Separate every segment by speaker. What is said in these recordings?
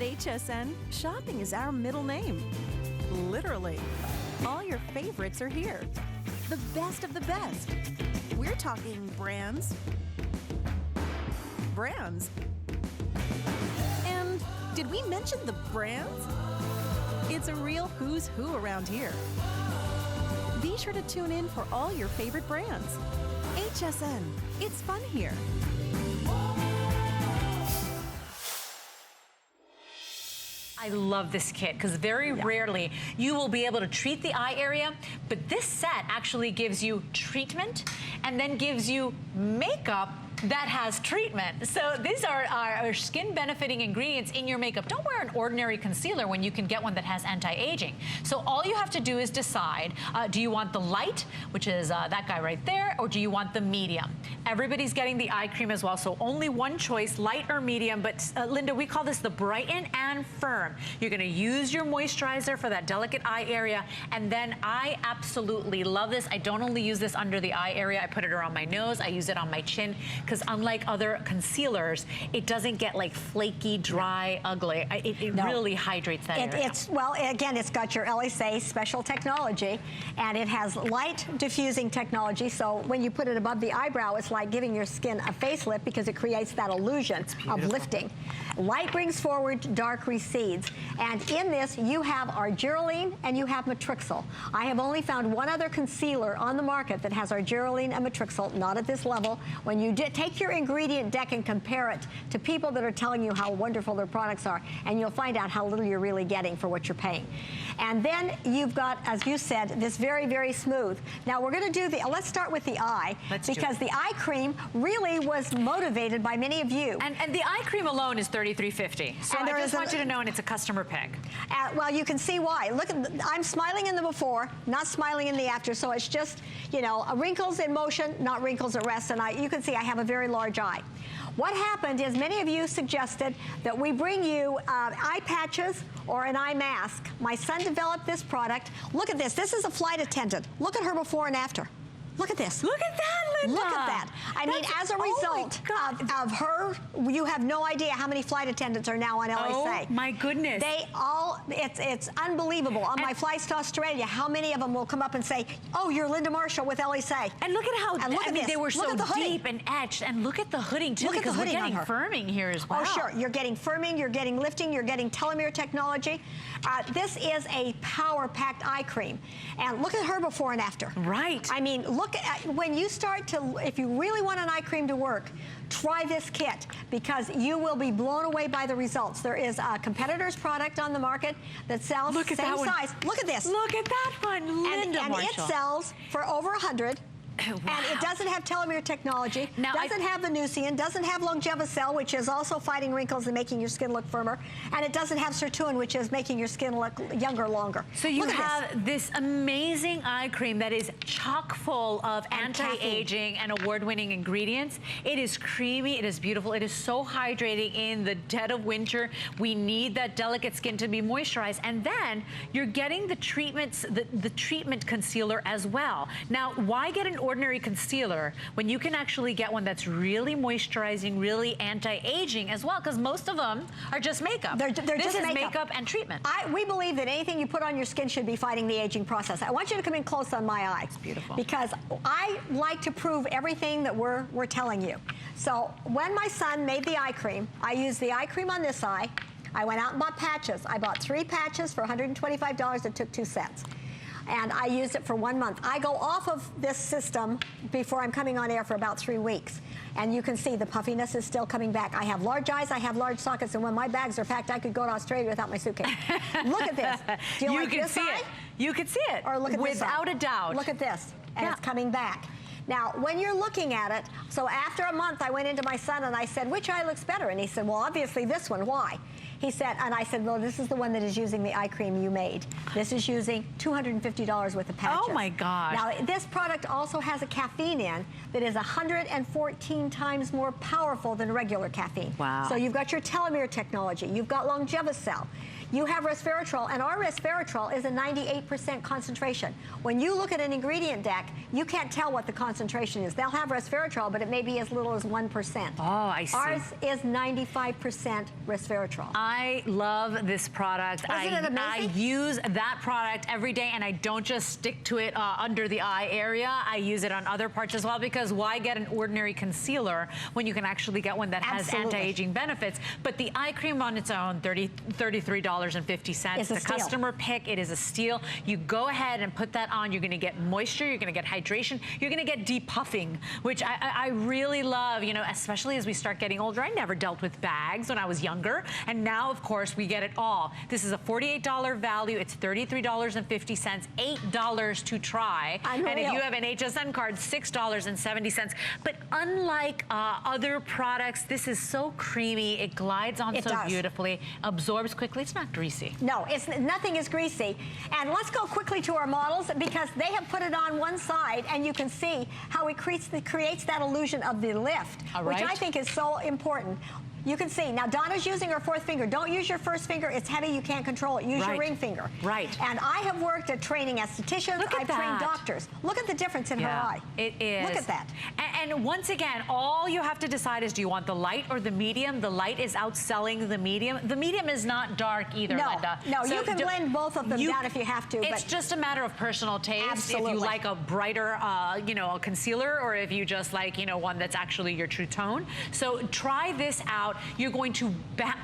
Speaker 1: At HSN, shopping is our middle name. Literally. All your favorites are here. The best of the best. We're talking brands. Brands. And did we mention the brands? It's a real who's who around here. Be sure to tune in for all your favorite brands. HSN, it's fun here.
Speaker 2: I love this kit because very rarely you will be able to treat the eye area, but this set actually gives you treatment and then gives you makeup that has treatment. So these are our skin benefiting ingredients in your makeup. Don't wear an ordinary concealer when you can get one that has anti-aging. So all you have to do is decide, do you want the light, which is that guy right there, or do you want the medium? Everybody's getting the eye cream as well, so only one choice, light or medium, but Linda, we call this the Brighten and Firm. You're gonna use your moisturizer for that delicate eye area, and then I absolutely love this. I don't only use this under the eye area, I put it around my nose, I use it on my chin, because unlike other concealers, it doesn't get like flaky, dry, ugly. It really hydrates that area.
Speaker 3: Well, again, it's got your LSA special technology, and it has light diffusing technology, so when you put it above the eyebrow, it's like giving your skin a facelift because it creates that illusion of lifting. Light brings forward, dark recedes. And in this, you have argireline and you have matrixyl. I have only found one other concealer on the market that has argireline and matrixyl, not at this level. When you take your ingredient deck and compare it to people that are telling you how wonderful their products are, and you'll find out how little you're really getting for what you're paying. And then you've got, as you said, this very, very smooth. Now we're gonna do let's start with the eye, because the eye cream really was motivated by many of you.
Speaker 2: And the eye cream alone is $33.50. So I just want you to know, and it's a customer pick.
Speaker 3: Well, you can see why. Look, I'm smiling in the before, not smiling in the after, so it's just, you know, wrinkles in motion, not wrinkles at rest, and you can see I have a very large eye. What happened is many of you suggested that we bring you eye patches or an eye mask. My son developed this product. Look at this. This is a flight attendant. Look at her before and after. Look at this.
Speaker 2: Look at that, Linda.
Speaker 3: Look at that. I mean, as a result of her, you have no idea how many flight attendants are now on LSA.
Speaker 2: Oh, my goodness.
Speaker 3: They all, it's unbelievable. On my flights to Australia, how many of them will come up and say, oh, you're Linda Marshall with LSA.
Speaker 2: And look at how, they were so deep and etched. And look at the hooding, too, because we're getting firming here as well.
Speaker 3: Oh, sure. You're getting firming, you're getting lifting, you're getting telomere technology. This is a power-packed eye cream. And look at her before and after.
Speaker 2: Right.
Speaker 3: I mean, look at, when you start to, if you really want an eye cream to work, try this kit, because you will be blown away by the results. There is a competitor's product on the market that sells the same size. Look at this.
Speaker 2: Look at that one, Linda Marshall.
Speaker 3: And it sells for over 100.
Speaker 2: Wow.
Speaker 3: And it doesn't have telomere technology, doesn't have Venusian, doesn't have Longevicel, which is also fighting wrinkles and making your skin look firmer, and it doesn't have Sirtuin, which is making your skin look younger longer.
Speaker 2: So you have this amazing eye cream that is chock full of anti-aging and award-winning ingredients. It is creamy, it is beautiful, it is so hydrating in the dead of winter. We need that delicate skin to be moisturized, and then you're getting the treatments, the treatment concealer as well. Now, why get an ordinary concealer when you can actually get one that's really moisturizing, really anti-aging as well, because most of them are just makeup.
Speaker 3: They're
Speaker 2: this
Speaker 3: just
Speaker 2: is makeup and treatment.
Speaker 3: We believe that anything you put on your skin should be fighting the aging process. I want you to come in close on my eye.
Speaker 2: It's beautiful.
Speaker 3: Because I like to prove everything that we're telling you. So when my son made the eye cream, I used the eye cream on this eye. I went out and bought patches. I bought 3 patches for $125. It took 2 sets. And I used it for 1 month. I go off of this system before I'm coming on air for about 3 weeks. And you can see the puffiness is still coming back. I have large eyes, I have large sockets, and when my bags are packed, I could go to Australia without my suitcase. Look at this. Do you like this eye?
Speaker 2: You can see it.
Speaker 3: Or look at this
Speaker 2: without a doubt.
Speaker 3: Look at this, and it's coming back. Now, when you're looking at it, so after a month, I went into my son and I said, which eye looks better? And he said, well, obviously this one. Why? He said, and I said, well, this is the one that is using the eye cream you made. This is using $250 worth of patches.
Speaker 2: Oh my gosh.
Speaker 3: Now, this product also has a caffeine in that is 114 times more powerful than regular caffeine.
Speaker 2: Wow.
Speaker 3: So you've got your telomere technology. You've got Longevicel. you have resveratrol, and our resveratrol is a 98% concentration. When you look at an ingredient deck, you can't tell what the concentration is. They'll have resveratrol, but it may be as little as 1%.
Speaker 2: Oh, I see.
Speaker 3: Ours is 95% resveratrol.
Speaker 2: I love this product.
Speaker 3: Isn't it amazing?
Speaker 2: I use that product every day, and I don't just stick to it under the eye area. I use it on other parts as well, because why get an ordinary concealer when you can actually get one that has anti-aging benefits? But the eye cream on its own, $33.50.
Speaker 3: It's a
Speaker 2: the
Speaker 3: steal.
Speaker 2: Customer pick, it is a steal. You go ahead and put that on. You're going to get moisture. You're going to get hydration. You're going to get depuffing, which I really love, you know, especially as we start getting older. I never dealt with bags when I was younger, and now, of course, we get it all. This is a $48 value. It's $33.50, $8 to try. And if you have an HSN card, $6.70. But unlike other products, this is so creamy. It glides on so beautifully, absorbs quickly. It's not greasy.
Speaker 3: No, nothing is greasy. And let's go quickly to our models, because they have put it on one side, and you can see how it creates that illusion of the lift, which I think is so important. You can see. Now, Donna's using her fourth finger. Don't use your first finger. It's heavy. You can't control it. Use your ring finger.
Speaker 2: Right.
Speaker 3: And I have worked at training estheticians. I've trained doctors. Look at the difference in her eye.
Speaker 2: It is.
Speaker 3: Look at that.
Speaker 2: And once again, all you have to decide is, do you want the light or the medium? The light is outselling the medium. The medium is not dark either, Linda.
Speaker 3: No, so you can blend both of them down if you have to.
Speaker 2: It's just a matter of personal taste.
Speaker 3: Absolutely.
Speaker 2: If you like a brighter, you know, a concealer, or if you just like, you know, one that's actually your true tone. So try this out. You're going to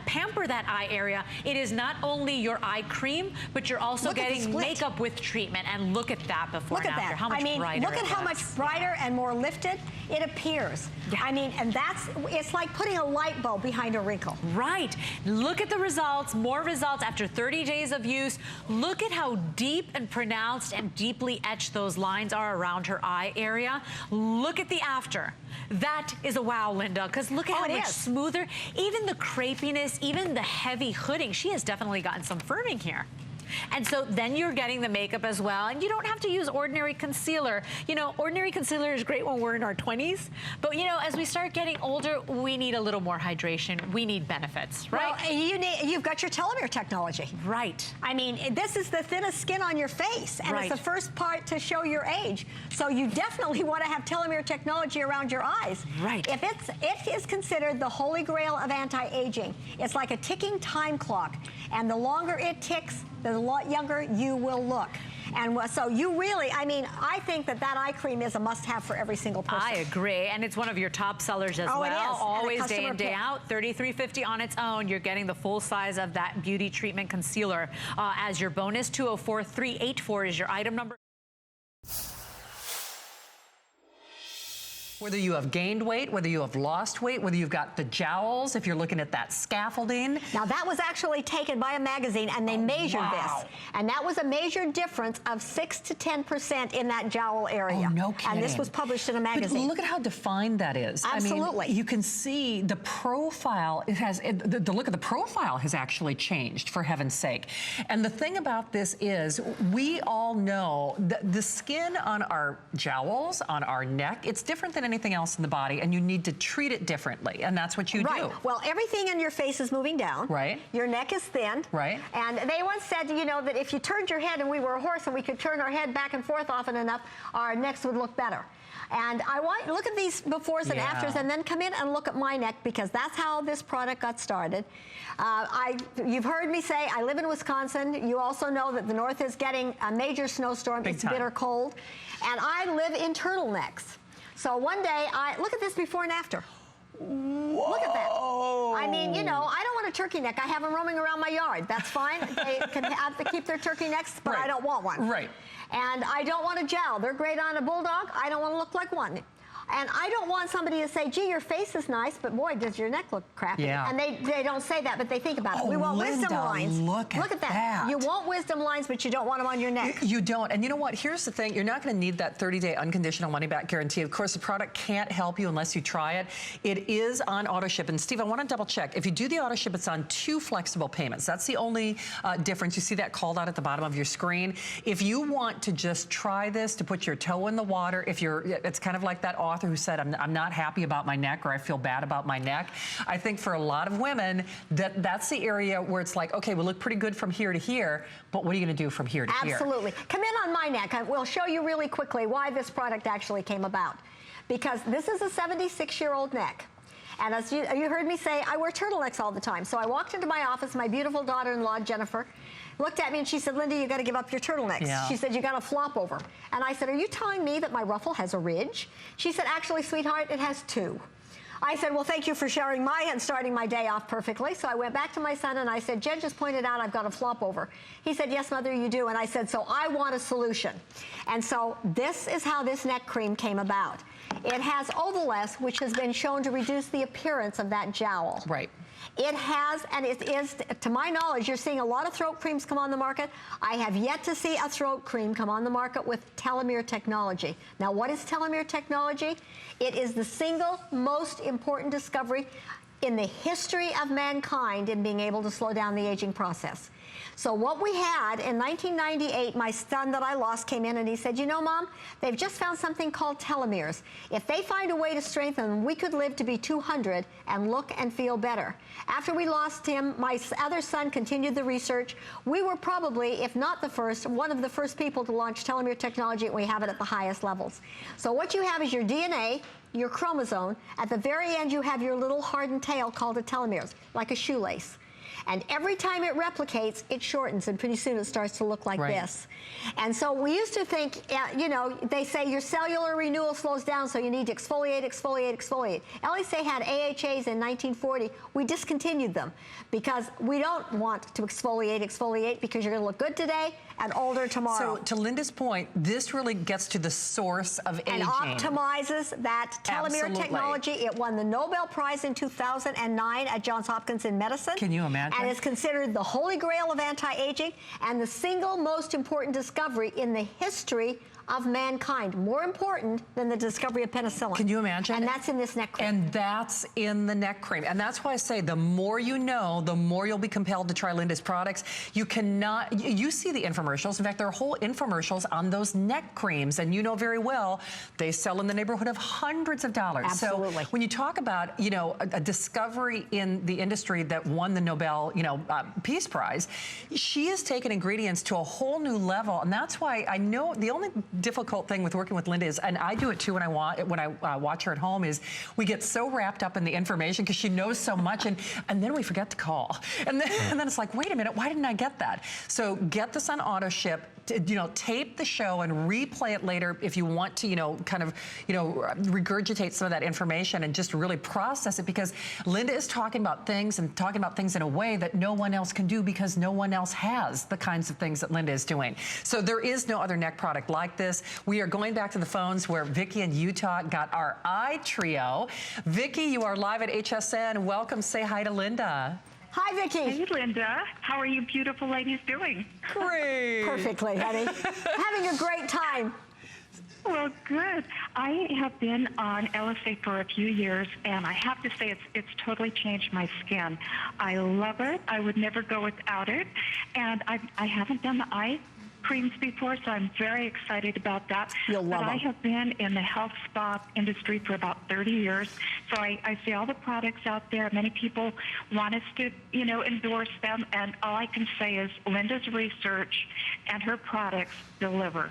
Speaker 2: pamper that eye area. It is not only your eye cream, but you're also getting makeup with treatment. And look at that before and after. How much brighter
Speaker 3: look at how much brighter and more lifted it appears. I mean, and it's like putting a light bulb behind a wrinkle.
Speaker 2: Right. Look at the results, more results after 30 days of use. Look at how deep and pronounced and deeply etched those lines are around her eye area. Look at the after. That is a wow, Linda, because look at how much smoother. Even the crepiness, even the heavy hooding, she has definitely gotten some firming here. And so then you're getting the makeup as well, and you don't have to use ordinary concealer. You know, ordinary concealer is great when we're in our 20s, but you know, as we start getting older, we need a little more hydration. We need benefits, right?
Speaker 3: Well, you've got your telomere technology.
Speaker 2: Right.
Speaker 3: I mean, this is the thinnest skin on your face, and it's the first part to show your age. So you definitely want to have telomere technology around your eyes.
Speaker 2: Right.
Speaker 3: It is considered the holy grail of anti-aging. It's like a ticking time clock, and the longer it ticks, the younger you will look. And so you really, I mean, I think that eye cream is a must-have for every single person.
Speaker 2: I agree, and it's one of your top sellers as well.
Speaker 3: It is.
Speaker 2: Always day in, day out. $33.50 on its own. You're getting the full size of that beauty treatment concealer as your bonus. 204384 is your item number.
Speaker 4: Whether you have gained weight, whether you have lost weight, whether you've got the jowls, if you're looking at that scaffolding.
Speaker 3: Now that was actually taken by a magazine, and they measured this. And that was a measured difference of 6 to 10% in that jowl area.
Speaker 4: Oh, no kidding.
Speaker 3: And this was published in a magazine.
Speaker 4: But look at how defined that is.
Speaker 3: Absolutely.
Speaker 4: I mean, you can see the profile, the look of the profile has actually changed, for heaven's sake. And the thing about this is, we all know that the skin on our jowls, on our neck, it's different than anything else in the body, and you need to treat it differently, and that's what you do.
Speaker 3: Well, everything in your face is moving down.
Speaker 4: Right.
Speaker 3: Your neck is thin.
Speaker 4: Right.
Speaker 3: And they once said, you know, that if you turned your head and we were a horse and we could turn our head back and forth often enough, our necks would look better. And I want look at these befores and afters, and then come in and look at my neck, because that's how this product got started. You've heard me say I live in Wisconsin. You also know that the north is getting a major snowstorm. It's bitter cold, and I live in turtlenecks. So one day, look at this before and after. Whoa. Look at that. I mean, you know, I don't want a turkey neck. I have them roaming around my yard. That's fine. They can have to keep their turkey necks, but I don't want one. Right. And I don't want a jowl. They're great on a bulldog. I don't want to look like one. And I don't want somebody to say, gee, your face is nice, but boy, does your neck look crappy. Yeah. And they don't say that, but they think about it. We want wisdom lines. Look at that. You want wisdom lines, but you don't want them on your neck.
Speaker 4: You don't. And you know what? Here's the thing. You're not going to need that 30-day unconditional money-back guarantee. Of course, the product can't help you unless you try it. It is on auto ship. And Steve, I want to double check. If you do the auto ship, it's on 2 flexible payments. That's the only difference. You see that called out at the bottom of your screen. If you want to just try this to put your toe in the water, it's kind of like that author who said, I'm not happy about my neck, or I feel bad about my neck. I think for a lot of women, that's the area where it's like, okay, we look pretty good from here to here, but what are you going to do from here to here?
Speaker 3: Absolutely. Come in on my neck. We'll show you really quickly why this product actually came about. Because this is a 76-year-old neck. And as you heard me say, I wear turtlenecks all the time. So I walked into my office, my beautiful daughter-in-law, Jennifer, looked at me and she said, Linda, you got to give up your turtlenecks.
Speaker 4: Yeah.
Speaker 3: She said, you got to flop over. And I said, are you telling me that my ruffle has a ridge? She said, actually, sweetheart, it has two. I said, well, thank you for sharing my and starting my day off perfectly. So I went back to my son and I said, Jen just pointed out I've got a flop over. He said, yes, Mother, you do. And I said, so I want a solution. And so this is how this neck cream came about. It has Ovaless, which has been shown to reduce the appearance of that jowl.
Speaker 4: Right.
Speaker 3: It has, and it is, to my knowledge, you're seeing a lot of throat creams come on the market. I have yet to see a throat cream come on the market with telomere technology. Now, what is telomere technology? It is the single most important discovery in the history of mankind in being able to slow down the aging process. So what we had in 1998, my son that I lost came in and he said, you know, Mom, they've just found something called telomeres. If they find a way to strengthen them, we could live to be 200 and look and feel better. After we lost him, my other son continued the research. We were probably, if not the first, one of the first people to launch telomere technology, and we have it at the highest levels. So what you have is your DNA, your chromosome. At the very end, you have your little hardened tail called a telomeres, like a shoelace. And every time it replicates, it shortens, and pretty soon it starts to look like this. And so we used to think, you know, they say your cellular renewal slows down, so you need to exfoliate, exfoliate, exfoliate. LSA had AHAs in 1940. We discontinued them because we don't want to exfoliate, exfoliate, because you're going to look good today and older tomorrow.
Speaker 4: So to Linda's point, this really gets to the source of aging.
Speaker 3: And optimizes that telomere technology. It won the Nobel Prize in 2009 at Johns Hopkins in medicine.
Speaker 4: Can you imagine?
Speaker 3: And is considered the holy grail of anti-aging and the single most important discovery in the history of mankind, more important than the discovery of penicillin.
Speaker 4: Can you imagine?
Speaker 3: And that's in this neck cream.
Speaker 4: And that's in the neck cream. And that's why I say the more you know, the more you'll be compelled to try Linda's products. You cannot, you see the infomercials. In fact, there are whole infomercials on those neck creams. And you know very well, they sell in the neighborhood of hundreds of dollars.
Speaker 3: Absolutely.
Speaker 4: So when you talk about, you know, a discovery in the industry that won the Nobel, you know, Peace Prize, she has taken ingredients to a whole new level. And that's why I know the only difficult thing with working with Linda is, and I do it too when I watch her at home, is we get so wrapped up in the information because she knows so much, and then we forget to call, and then it's like, wait a minute, why didn't I get that? So get this on auto ship. You know, tape the show and replay it later if you want to, you know, kind of, you know, regurgitate some of that information and just really process it, because Linda is talking about things in a way that no one else can do, because no one else has the kinds of things that Linda is doing. So there is no other neck product like this. We are going back to the phones where Vicki in Utah got our eye trio. Vicki, you are live at HSN. Welcome. Say hi to Linda.
Speaker 3: Hi, Vicki.
Speaker 5: Hey, Linda. How are you beautiful ladies doing?
Speaker 4: Great.
Speaker 3: Perfectly, honey. Having a great time.
Speaker 5: Well, good. I have been on LSA for a few years, and I have to say it's totally changed my skin. I love it. I would never go without it. And I haven't done the eye creams before, so I'm very excited about that.
Speaker 3: You'll love
Speaker 5: but I
Speaker 3: them.
Speaker 5: have been in the health spa industry for about 30 years, so I see all the products out there. Many people want us to, you know, endorse them, and all I can say is Linda's research and her products deliver.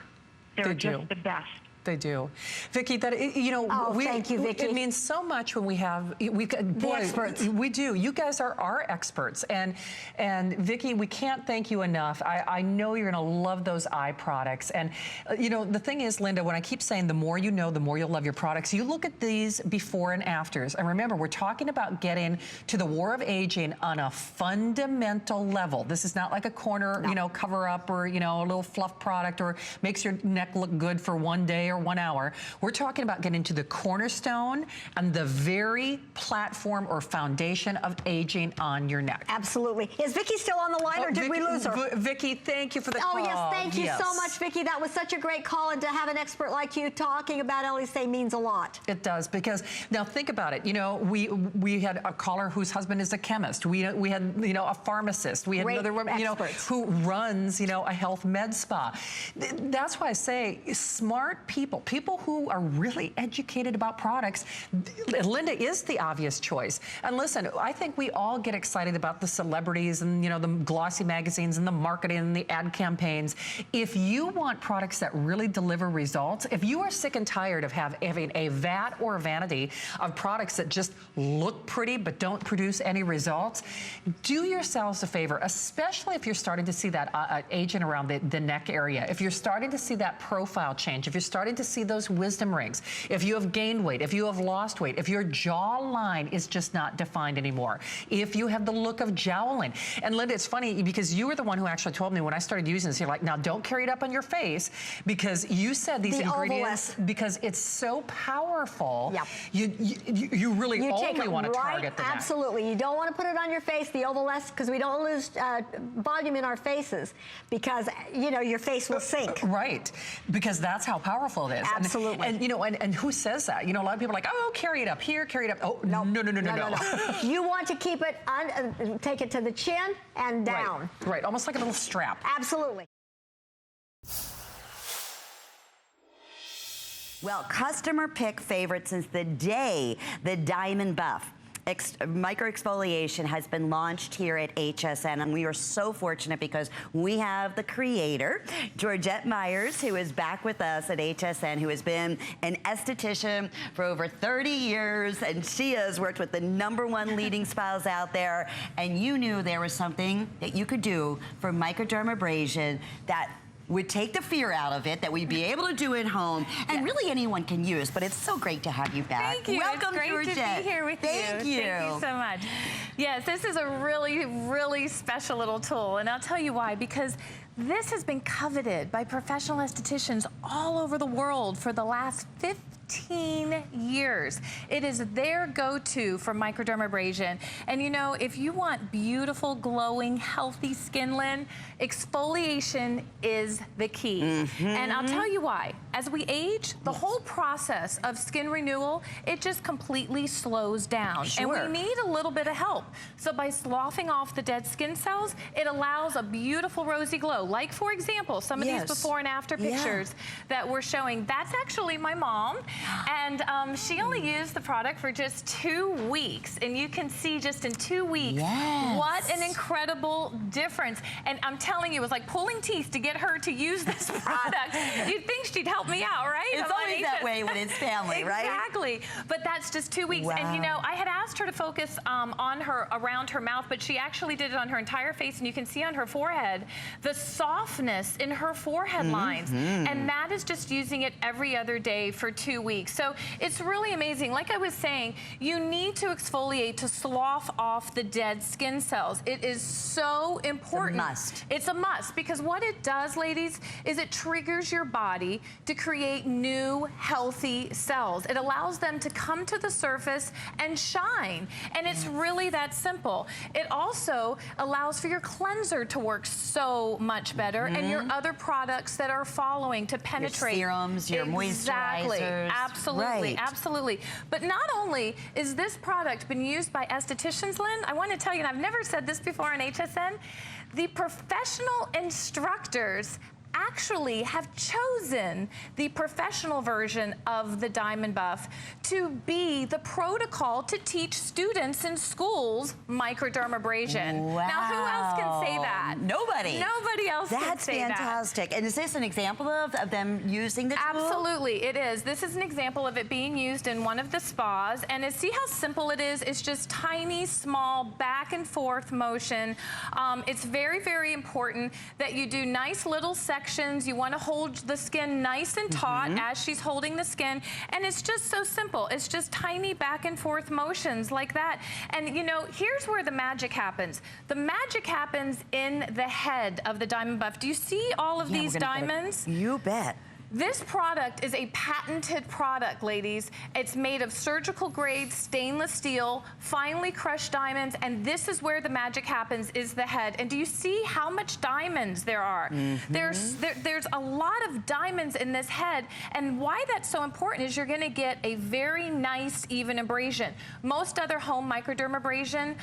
Speaker 5: They're just the best.
Speaker 4: They do. Vicki, that, you know,
Speaker 3: thank you, Vicki.
Speaker 4: It means so much when we have, boy,
Speaker 3: experts.
Speaker 4: We do. You guys are our experts. And Vicki, we can't thank you enough. I know you're going to love those eye products. And, you know, the thing is, Linda, when I keep saying the more you know, the more you'll love your products, you look at these before and afters. And remember, we're talking about getting to the war of aging on a fundamental level. This is not like a corner, you know, cover up, or, you know, a little fluff product, or makes your neck look good for one day or 1 hour. We're talking about getting to the cornerstone and the very platform or foundation of aging on your neck.
Speaker 3: Absolutely. Is Vicki still on the line, or did we lose her?
Speaker 4: Vicki, thank you for the call.
Speaker 3: Oh, yes, thank you so much, Vicki. That was such a great call, and to have an expert like you talking about LSA means a lot.
Speaker 4: It does, because now think about it. You know, we had a caller whose husband is a chemist. We had, you know, a pharmacist. We had
Speaker 3: Great
Speaker 4: another woman, you know,
Speaker 3: experts.
Speaker 4: who runs, you know, a health med spa. That's why I say smart people people who are really educated about products. Linda is the obvious choice. And listen, I think we all get excited about the celebrities and, you know, the glossy magazines and the marketing and the ad campaigns. If you want products that really deliver results, if you are sick and tired of having a vat or a vanity of products that just look pretty but don't produce any results, do yourselves a favor, especially if you're starting to see that aging around the neck area, if you're starting to see that profile change, if you're starting to see those wisdom rings, if you have gained weight, if you have lost weight, if your jawline is just not defined anymore, if you have the look of jowling. And Linda, it's funny because you were the one who actually told me when I started using this, you're like, now don't carry it up on your face, because you said these ingredients, because it's so powerful,
Speaker 3: yep.
Speaker 4: you really only want to target the neck.
Speaker 3: Absolutely. You don't want to put it on your face, the Ovalesce, because we don't lose volume in our faces, because, you know, your face will sink.
Speaker 4: Right. Because that's how powerful it is.
Speaker 3: Absolutely.
Speaker 4: And you know, and who says that? You know, a lot of people are like, oh, carry it up here, carry it up. Oh, no.
Speaker 3: You want to keep it on, take it to the chin and down.
Speaker 4: Right. Almost like a little strap.
Speaker 3: Absolutely.
Speaker 6: Well, customer pick favorite since the day the Diamond Buff microexfoliation has been launched here at HSN, and we are so fortunate because we have the creator, Georgette Myers, who is back with us at HSN, who has been an esthetician for over 30 years, and she has worked with the #1 leading spas out there, and you knew there was something that you could do for microdermabrasion that would take the fear out of it, that we'd be able to do at home, and really anyone can use, but it's so great to have you back.
Speaker 7: Thank you.
Speaker 6: Welcome,
Speaker 7: it's great
Speaker 6: Georgette.
Speaker 7: to be here with you.
Speaker 6: Thank you.
Speaker 7: Thank you so much. Yes, this is a really, really special little tool, and I'll tell you why, because this has been coveted by professional estheticians all over the world for the last 15 years. It is their go-to for microdermabrasion. And you know, if you want beautiful, glowing, healthy skin, Lynn, exfoliation is the key. And I'll tell you why. As we age, the whole process of skin renewal, it just completely slows down. And we need a little bit of help. So by sloughing off the dead skin cells, it allows a beautiful rosy glow. Like, for example, some of these before and after pictures that we're showing. That's actually my mom. And she only used the product for just 2 weeks. And you can see just in 2 weeks what an incredible difference. And I'm telling you, it was like pulling teeth to get her to use this product. You'd think she'd help me out, right?
Speaker 6: It's always that way when it's family, right?
Speaker 7: Exactly. But that's just 2 weeks.
Speaker 6: Wow.
Speaker 7: And you know, I had asked her to focus on her, around her mouth, but she actually did it on her entire face. And you can see on her forehead the softness in her forehead lines. And that is just using it every other day for 2 weeks. So it's really amazing. Like I was saying, you need to exfoliate to slough off the dead skin cells. It is so important.
Speaker 6: It's a must.
Speaker 7: It's a must, because what it does, ladies, is it triggers your body to create new, healthy cells. It allows them to come to the surface and shine. And it's really that simple. It also allows for your cleanser to work so much better, and your other products that are following to penetrate.
Speaker 6: Your serums, your moisturizers.
Speaker 7: Absolutely, absolutely. But not only is this product been used by estheticians, Lynn, I want to tell you, and I've never said this before on HSN, the professional instructors actually have chosen the professional version of the Diamond Buff to be the protocol to teach students in schools microdermabrasion.
Speaker 6: Wow.
Speaker 7: Now, who else can say that?
Speaker 6: Nobody.
Speaker 7: Nobody else can say that.
Speaker 6: That's fantastic. And is this an example of them using the tool?
Speaker 7: Absolutely, it is. This is an example of it being used in one of the spas. And see how simple it is? It's just tiny, small, back and forth motion. It's very, very important that you do nice little sections. You want to hold the skin nice and taut as she's holding the skin. And it's just so simple. It's just tiny back and forth motions like that. And you know, here's where the magic happens. The magic happens in the head of the Diamond Buff. Do you see all of these diamonds?
Speaker 6: You bet.
Speaker 7: This product is a patented product, ladies. It's made of surgical grade stainless steel, finely crushed diamonds, and this is where the magic happens, is the head. And do you see how much diamonds there are? There's a lot of diamonds in this head, and why that's so important is you're gonna get a very nice, even abrasion. Most other home microdermabrasion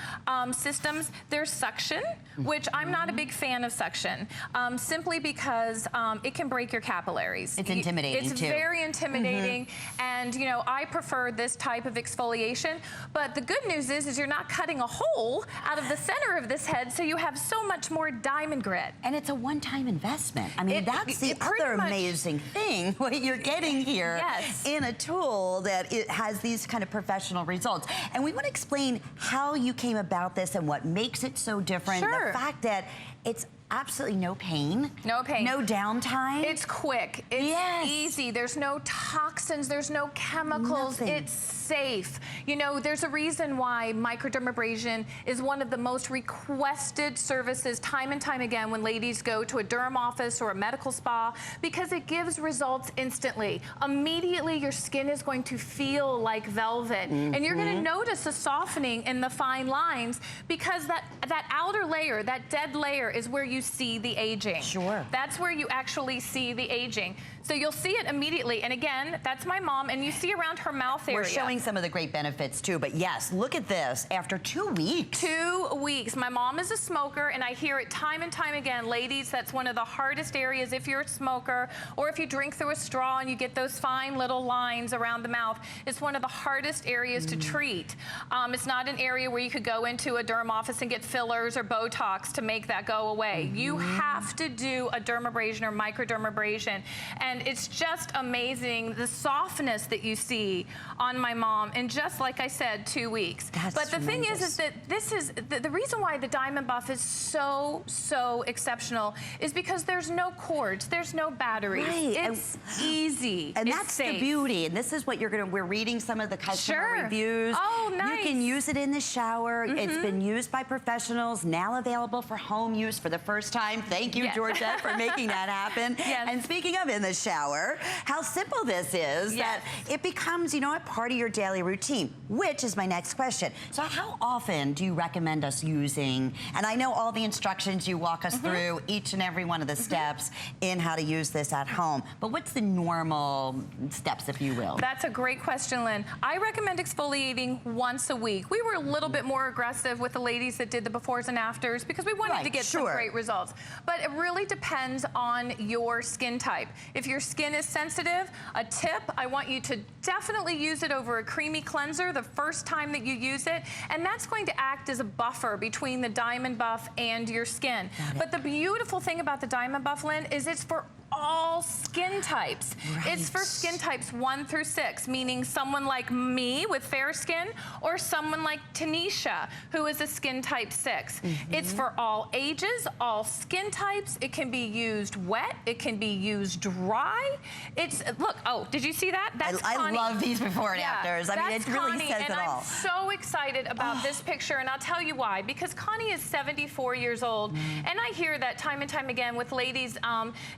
Speaker 7: systems, there's suction, which I'm not a big fan of suction, simply because it can break your capillaries.
Speaker 6: It's intimidating,
Speaker 7: it's
Speaker 6: too.
Speaker 7: very intimidating. And, you know, I prefer this type of exfoliation. But the good news is you're not cutting a hole out of the center of this head, so you have so much more diamond grit.
Speaker 6: And it's a one-time investment. I mean, that's the other amazing thing, what you're getting here in a tool that it has these kind of professional results. And we want to explain how you came about this and what makes it so different.
Speaker 7: Sure.
Speaker 6: The fact that it's absolutely no pain.
Speaker 7: No pain.
Speaker 6: No downtime.
Speaker 7: It's quick. It's easy. There's no toxins. There's no chemicals.
Speaker 6: Nothing.
Speaker 7: It's safe. You know, there's a reason why microdermabrasion is one of the most requested services time and time again when ladies go to a derm office or a medical spa, because it gives results instantly. Immediately, your skin is going to feel like velvet. And you're going to notice a softening in the fine lines, because that outer layer, that dead layer, is where you see the aging.
Speaker 6: Sure.
Speaker 7: That's where you actually see the aging. So you'll see it immediately. And again, that's my mom, and you see around her mouth area.
Speaker 6: We're showing some of the great benefits too, but yes, look at this. After 2 weeks.
Speaker 7: 2 weeks. My mom is a smoker, and I hear it time and time again. Ladies, that's one of the hardest areas if you're a smoker, or if you drink through a straw and you get those fine little lines around the mouth. It's one of the hardest areas to treat. It's not an area where you could go into a derm office and get fillers or Botox to make that go away. You have to do a dermabrasion or microdermabrasion. And it's just amazing the softness that you see on my mom in just, like I said, 2 weeks. But the thing is that this is the reason why the Diamond Buff is so exceptional is because there's no cords, there's no batteries. It's easy.
Speaker 6: And
Speaker 7: it's
Speaker 6: that's
Speaker 7: safe.
Speaker 6: the beauty. And this is what we're reading some of the customer reviews.
Speaker 7: Oh, nice.
Speaker 6: You can use it in the shower. It's been used by professionals, now available for home use for the first time. Thank you, Georgette, for making that happen. And speaking of in the shower, how simple this is, that it becomes, you know, a part of your daily routine, which is my next question. So how often do you recommend us using, and I know all the instructions, you walk us through each and every one of the steps in how to use this at home, but what's the normal steps, if you will?
Speaker 7: That's a great question, Lynn. I recommend exfoliating once a week. We were a little bit more aggressive with the ladies that did the befores and afters because we wanted to get some great results. But it really depends on your skin type. If your skin is sensitive, a tip, I want you to definitely use it over a creamy cleanser the first time that you use it, and that's going to act as a buffer between the Diamond Buff and your skin. But the beautiful thing about the Diamond Buff, Lynn, is it's for all skin types. It's for skin types 1 through 6, meaning someone like me with fair skin or someone like Tanisha who is a skin type 6. It's for all ages, all skin types. It can be used wet. It can be used dry. It's, look, oh, did you see that? That's Connie.
Speaker 6: I love these before and afters. I mean, it really says it all.
Speaker 7: I'm so excited about this picture, and I'll tell you why. Because Connie is 74 years old, and I hear that time and time again with ladies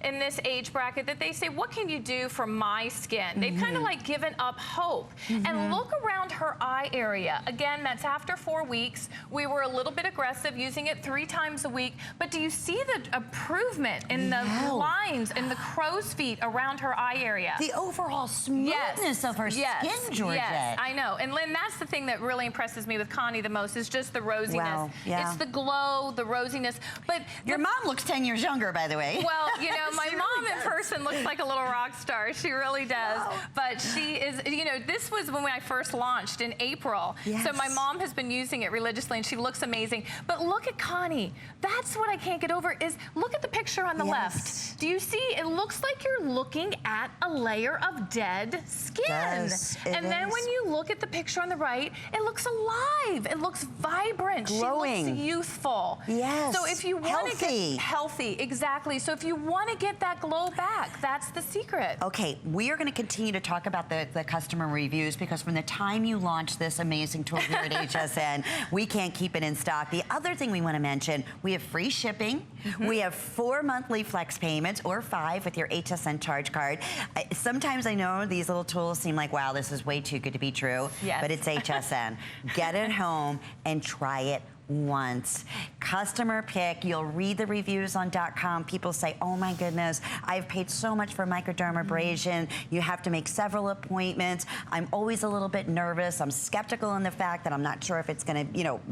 Speaker 7: in this age bracket that they say, what can you do for my skin? They've kind of like given up hope. And look around her eye area. Again, that's after 4 weeks. We were a little bit aggressive, using it 3 times a week. But do you see the improvement in the lines and the crow's feet around her eye area?
Speaker 6: The overall smoothness of her skin, Georgette.
Speaker 7: Yes, I know. And Lynn, that's the thing that really impresses me with Connie the most, is just the rosiness.
Speaker 6: Wow.
Speaker 7: It's the glow, the rosiness. But
Speaker 6: your mom looks 10 years younger, by the way.
Speaker 7: Well, you know, my mom in person looks like a little rock star. She really does. But she is, you know, this was when I first launched in April. So my mom has been using it religiously, and she looks amazing. But look at Connie. That's what I can't get over, is look at the picture on the left. Do you see? It looks like you're looking at a layer of dead skin. And then when you look at the picture on the right, it looks alive. It looks vibrant.
Speaker 6: Glowing.
Speaker 7: She looks youthful. So if you want to get healthy, exactly. So if you want to get that glow back, that's the secret.
Speaker 6: Okay, we are going to continue to talk about the customer reviews, because from the time you launched this amazing tool here at HSN, we can't keep it in stock. The other thing we want to mention, we have free shipping. We have 4 monthly flex payments, or 5 with your HSN charge card. Sometimes I know these little tools seem like, wow, this is way too good to be true, but it's HSN. Get it home and try it once. Customer pick, you'll read the reviews on .com. People say, oh my goodness, I've paid so much for microdermabrasion. You have to make several appointments. I'm always a little bit nervous. I'm skeptical in the fact that I'm not sure if it's gonna,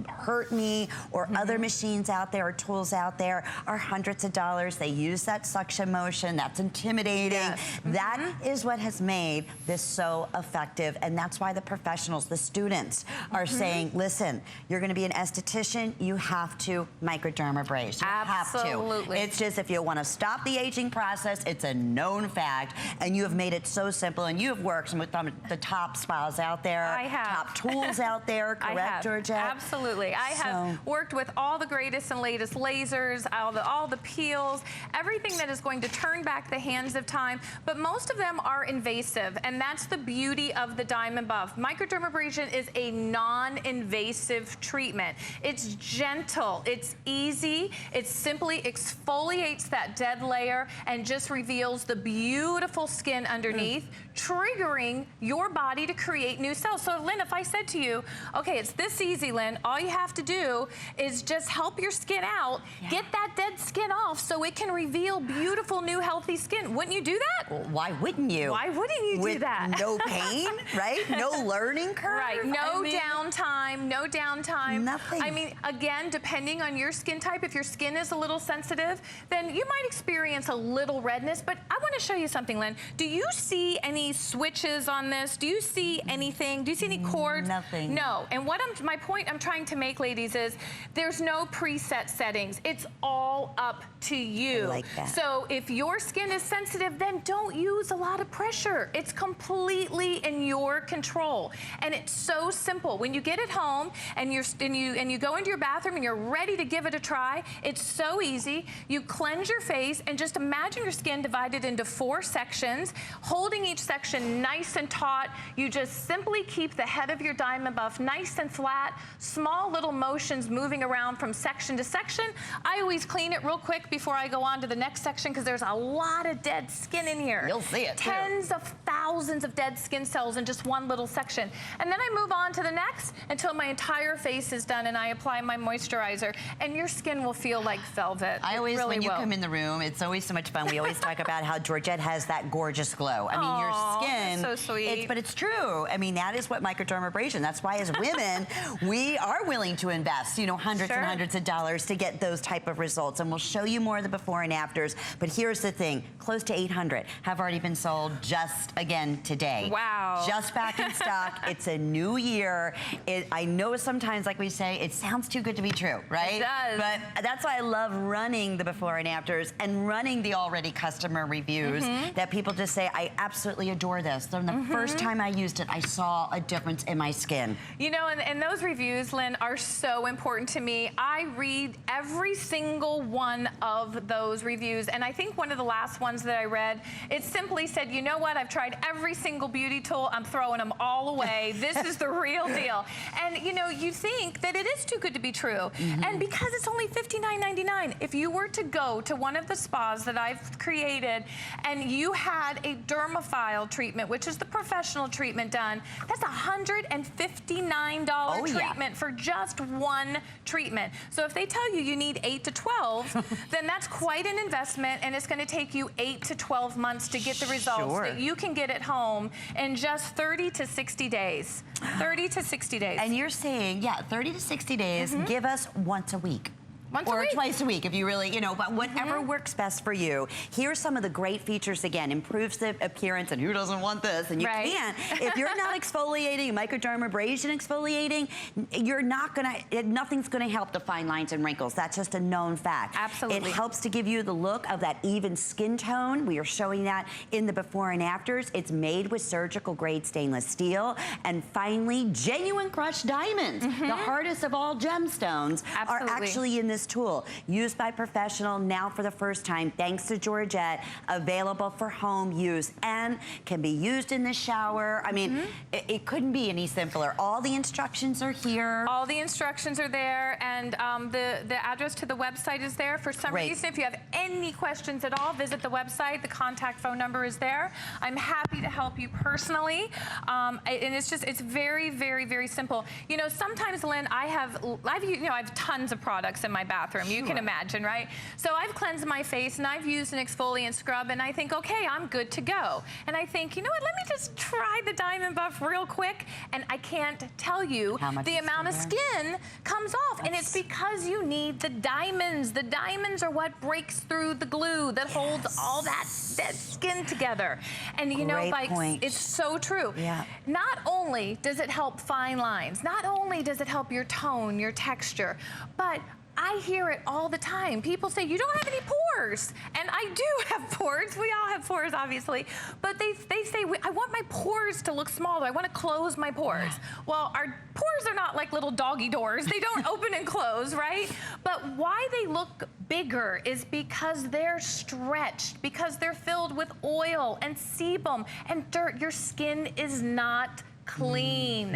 Speaker 6: hurt me, or other machines out there or tools out there are hundreds of dollars. They use that suction motion. That's intimidating.
Speaker 7: Yes.
Speaker 6: That is what has made this so effective. And that's why the professionals, the students are saying, listen, you're gonna be an esthetician, you have to microdermabrase. You
Speaker 7: Absolutely.
Speaker 6: have to. It's just, if you wanna stop the aging process, it's a known fact, and you have made it so simple, and you have worked with the top spas out there.
Speaker 7: I have.
Speaker 6: Top tools out there, correct,
Speaker 7: I have.
Speaker 6: Georgette?
Speaker 7: Absolutely. I have worked with all the greatest and latest lasers, all the peels, everything that is going to turn back the hands of time, but most of them are invasive, and that's the beauty of the Diamond Buff. Microdermabrasion is a non-invasive treatment. It's gentle, it's easy, it simply exfoliates that dead layer and just reveals the beautiful skin underneath, triggering your body to create new cells. So Lynn, if I said to you, okay, it's this easy, Lynn, all you have to do is just help your skin out, get that dead skin off so it can reveal beautiful, new, healthy skin. Wouldn't you do that?
Speaker 6: Well, why wouldn't you?
Speaker 7: Why wouldn't you do that?
Speaker 6: No pain, right? No learning curve.
Speaker 7: Right, no downtime, no downtime.
Speaker 6: Nothing.
Speaker 7: I mean, again, depending on your skin type, if your skin is a little sensitive, then you might experience a little redness, but I want to show you something, Lynn. Do you see any switches on this? Do you see anything? Do you see any cords?
Speaker 6: Nothing.
Speaker 7: No, and my point I'm trying to make, ladies, is there's no preset settings. It's all up to you.
Speaker 6: I like that.
Speaker 7: So if your skin is sensitive, then don't use a lot of pressure. It's completely in your control. And it's so simple. When you get it home and you go into your bathroom and you're ready to give it a try, it's so easy. You cleanse your face and just imagine your skin divided into 4 sections, holding each section nice and taut. You just simply keep the head of your Diamond Buff nice and flat, small little motions moving around from section to section. I always clean it real quick before I go on to the next section because there's a lot of dead skin in here.
Speaker 6: You'll see it,
Speaker 7: Tens of thousands of dead skin cells in just one little section. And then I move on to the next until my entire face is done and I apply my moisturizer, and your skin will feel like velvet.
Speaker 6: I always,
Speaker 7: really
Speaker 6: when you
Speaker 7: will.
Speaker 6: come in the room, it's always so much fun. We always talk about how Georgette has that gorgeous glow. I mean, your skin.
Speaker 7: That's so sweet.
Speaker 6: But it's true. I mean, that is what microdermabrasion. That's why, as women, we are willing to invest, hundreds and hundreds of dollars to get those type of results. And we'll show you more of the before and afters. But here's the thing: close to 800 have already been sold just again today.
Speaker 7: Wow.
Speaker 6: Just back in stock. It's a new year. I know sometimes, like we say, it sounds too good to be true, right?
Speaker 7: It does.
Speaker 6: But that's why I love running the before and afters and running the already customer reviews that people just say, I absolutely adore this. From the first time I used it, I saw a difference in my skin.
Speaker 7: And those reviews, Lynn, are so important to me. I read every single one of those reviews, and I think one of the last ones that I read, it simply said, you know what, I've tried every single beauty tool, I'm throwing them all away. This is the real deal. And you think that it is too good to be true. And because it's only $59.99, if you were to go to one of the spas that I've created and you had a dermaphile treatment, which is the professional treatment done, that's $159 treatment for just one treatment. So if they tell you need 8 to 12, then that's quite an investment, and it's going to take you 8 to 12 months to get the results that you can get at home in just 30 to 60 days. 30 to 60 days.
Speaker 6: And you're saying, 30 to 60 days, give us once a week. Or twice a week if you really, but whatever works best for you. Here's some of the great features again. Improves the appearance, and who doesn't want this? And you can't. If you're not exfoliating, microdermabrasion exfoliating, nothing's gonna help the fine lines and wrinkles. That's just a known fact.
Speaker 7: Absolutely.
Speaker 6: It helps to give you the look of that even skin tone. We are showing that in the before and afters. It's made with surgical grade stainless steel. And finally, genuine crushed diamonds. The hardest of all gemstones are actually in this this tool, used by professional now for the first time, thanks to Georgette, available for home use and can be used in the shower. I mean, it couldn't be any simpler. All the instructions are here.
Speaker 7: All the instructions are there, and the address to the website is there. For some reason, if you have any questions at all, visit the website. The contact phone number is there. I'm happy to help you personally. And it's very, very, very simple. You know, sometimes, Lynn, I have tons of products in my bathroom. You can imagine, right? So I've cleansed my face and I've used an exfoliant scrub and I think, okay, I'm good to go. And I think, you know what, let me just try the Diamond Buff real quick. And I can't tell you the amount of skin comes off. And it's because you need the diamonds. The diamonds are what breaks through the glue that holds all that skin together. And you know, like, it's so true. Not only does it help fine lines, not only does it help your tone, your texture, but I hear it all the time. People say, you don't have any pores. And I do have pores. We all have pores, obviously. But they say, I want my pores to look smaller. I want to close my pores. Well, our pores are not like little doggy doors. They don't open and close, right? But why they look bigger is because they're stretched, because they're filled with oil and sebum and dirt. Your skin is not clean.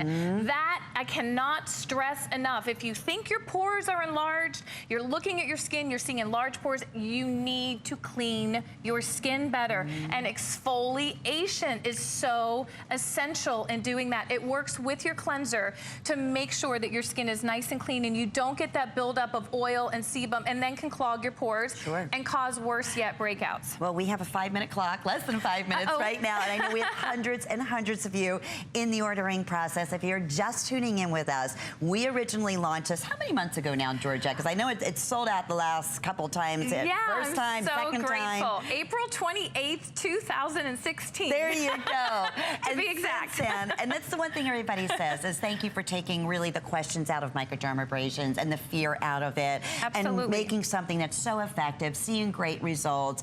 Speaker 7: That I cannot stress enough. If you think your pores are enlarged, you're looking at your skin, you're seeing enlarged pores, you need to clean your skin better. And exfoliation is so essential in doing that. It works with your cleanser to make sure that your skin is nice and clean and you don't get that buildup of oil and sebum and then can clog your pores and cause worse yet breakouts.
Speaker 6: Well, we have a 5-minute clock, less than 5 minutes right now, and I know we have hundreds and hundreds of you in the ordering process. If you're just tuning in with us, we originally launched this how many months ago now, Georgette? Because I know it's sold out the last couple times. First time, second time.
Speaker 7: April 28th, 2016.
Speaker 6: There you go.
Speaker 7: To be exact.
Speaker 6: And that's the one thing everybody says is thank you for taking really the questions out of microdermabrasions and the fear out of it.
Speaker 7: Absolutely.
Speaker 6: And making something that's so effective, seeing great results,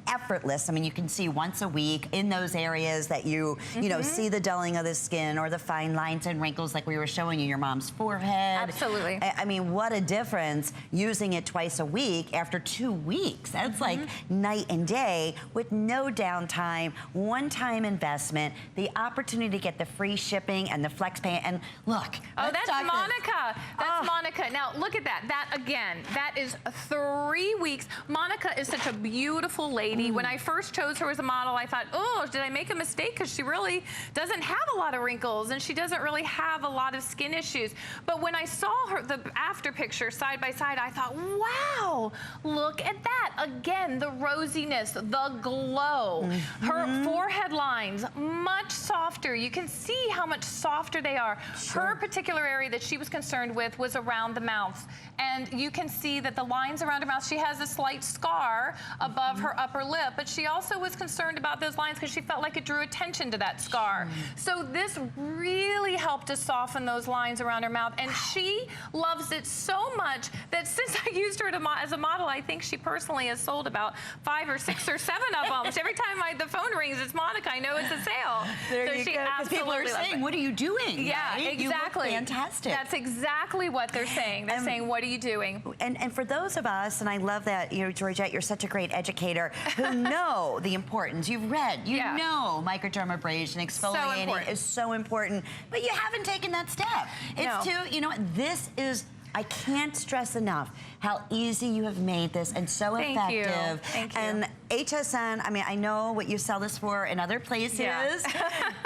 Speaker 6: effortless. I mean, you can see once a week in those areas that you know, see the dulling of the skin or the fine lines and wrinkles like we were showing you, your mom's forehead.
Speaker 7: Absolutely.
Speaker 6: I mean, what a difference using it twice a week after 2 weeks. That's like night and day with no downtime, one-time investment, the opportunity to get the free shipping and the flex pay. And look,
Speaker 7: that's Monica. That's Monica. Now, look at that. That, again, that is 3 weeks. Monica is such a beautiful lady. When I first chose her as a model, I thought, oh, did I make a mistake? Because she really doesn't have a lot of wrinkles and she doesn't really have a lot of skin issues. But when I saw her, the after picture side by side, I thought, wow, look at that. Again, the rosiness, the glow. Her forehead lines, much softer. You can see how much softer they are. Her particular area that she was concerned with was around the mouth. And you can see that the lines around her mouth, she has a slight scar above her upper lip, but she also was concerned about those lines because she felt like it drew attention to that scar. So this really helped to soften those lines around her mouth, and she loves it so much that since I used her as a model, I think she personally has sold about 5 or 6 or 7 of them. Every time the phone rings, it's Monica. I know it's a sale.
Speaker 6: There you go. Because people are saying, what are you doing?
Speaker 7: Yeah,
Speaker 6: right?
Speaker 7: exactly.
Speaker 6: You look fantastic.
Speaker 7: That's exactly what they're saying. They're saying, what are you doing?
Speaker 6: And for those of us, and I love that, you know, Georgette, you're such a great educator who know the importance. You've read, you know microdermabrasion, exfoliating is so important, but you haven't taken that step. It's too, you know, this is, I can't stress enough how easy you have made this and so effective.
Speaker 7: Thank you.
Speaker 6: And HSN, I mean, I know what you sell this for in other places.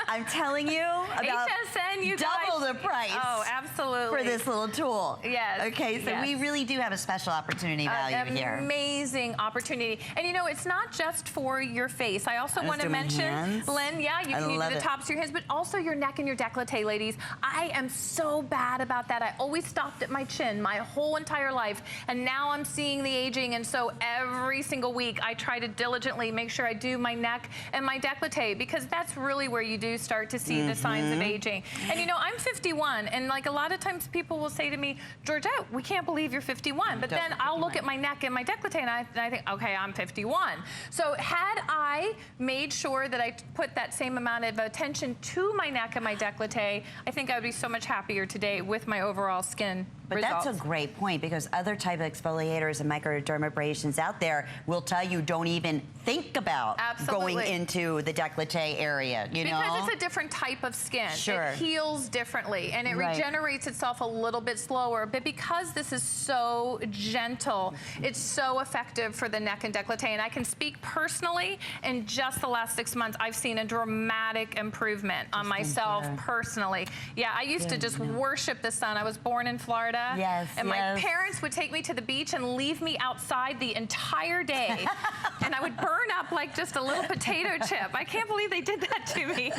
Speaker 6: I'm telling you about
Speaker 7: HSN, you
Speaker 6: double
Speaker 7: guys,
Speaker 6: the price.
Speaker 7: Oh, absolutely.
Speaker 6: For this little tool.
Speaker 7: Yes.
Speaker 6: Okay, so we really do have a special opportunity value here.
Speaker 7: Amazing opportunity. And you know, it's not just for your face. I also want to mention, Lynn, you can use the tops of your hands, but also your neck and your décolleté, ladies. I am so bad about that. I always stopped at my chin my whole entire life, and now I'm seeing the aging, and so every single week I try to diligently make sure I do my neck and my décolleté, because that's really where you do start to see the signs of aging. And you know, I'm 51, and like a lot of times people will say to me, Georgette, we can't believe you're 51. But then I'll look at my neck and my décolleté and I think, okay, I'm 51. So had I made sure that I put that same amount of attention to my neck and my décolleté, I think I would be so much happier today with my overall skin results.
Speaker 6: That's a great point, because other type of exfoliators and microdermabrasions out there will tell you don't even think about going into the décolleté area, you know?
Speaker 7: Because it's a different type of skin.
Speaker 6: Sure.
Speaker 7: It heals differently, and it regenerates itself a little bit slower. But because this is so gentle, it's so effective for the neck and décolleté. And I can speak personally, in just the last 6 months, I've seen a dramatic improvement on myself personally. Yeah, I used to just worship the sun. I was born in Florida. And my parents would take me to the beach and leave me outside the entire day. And I would burn up like just a little potato chip. I can't believe they did that to me.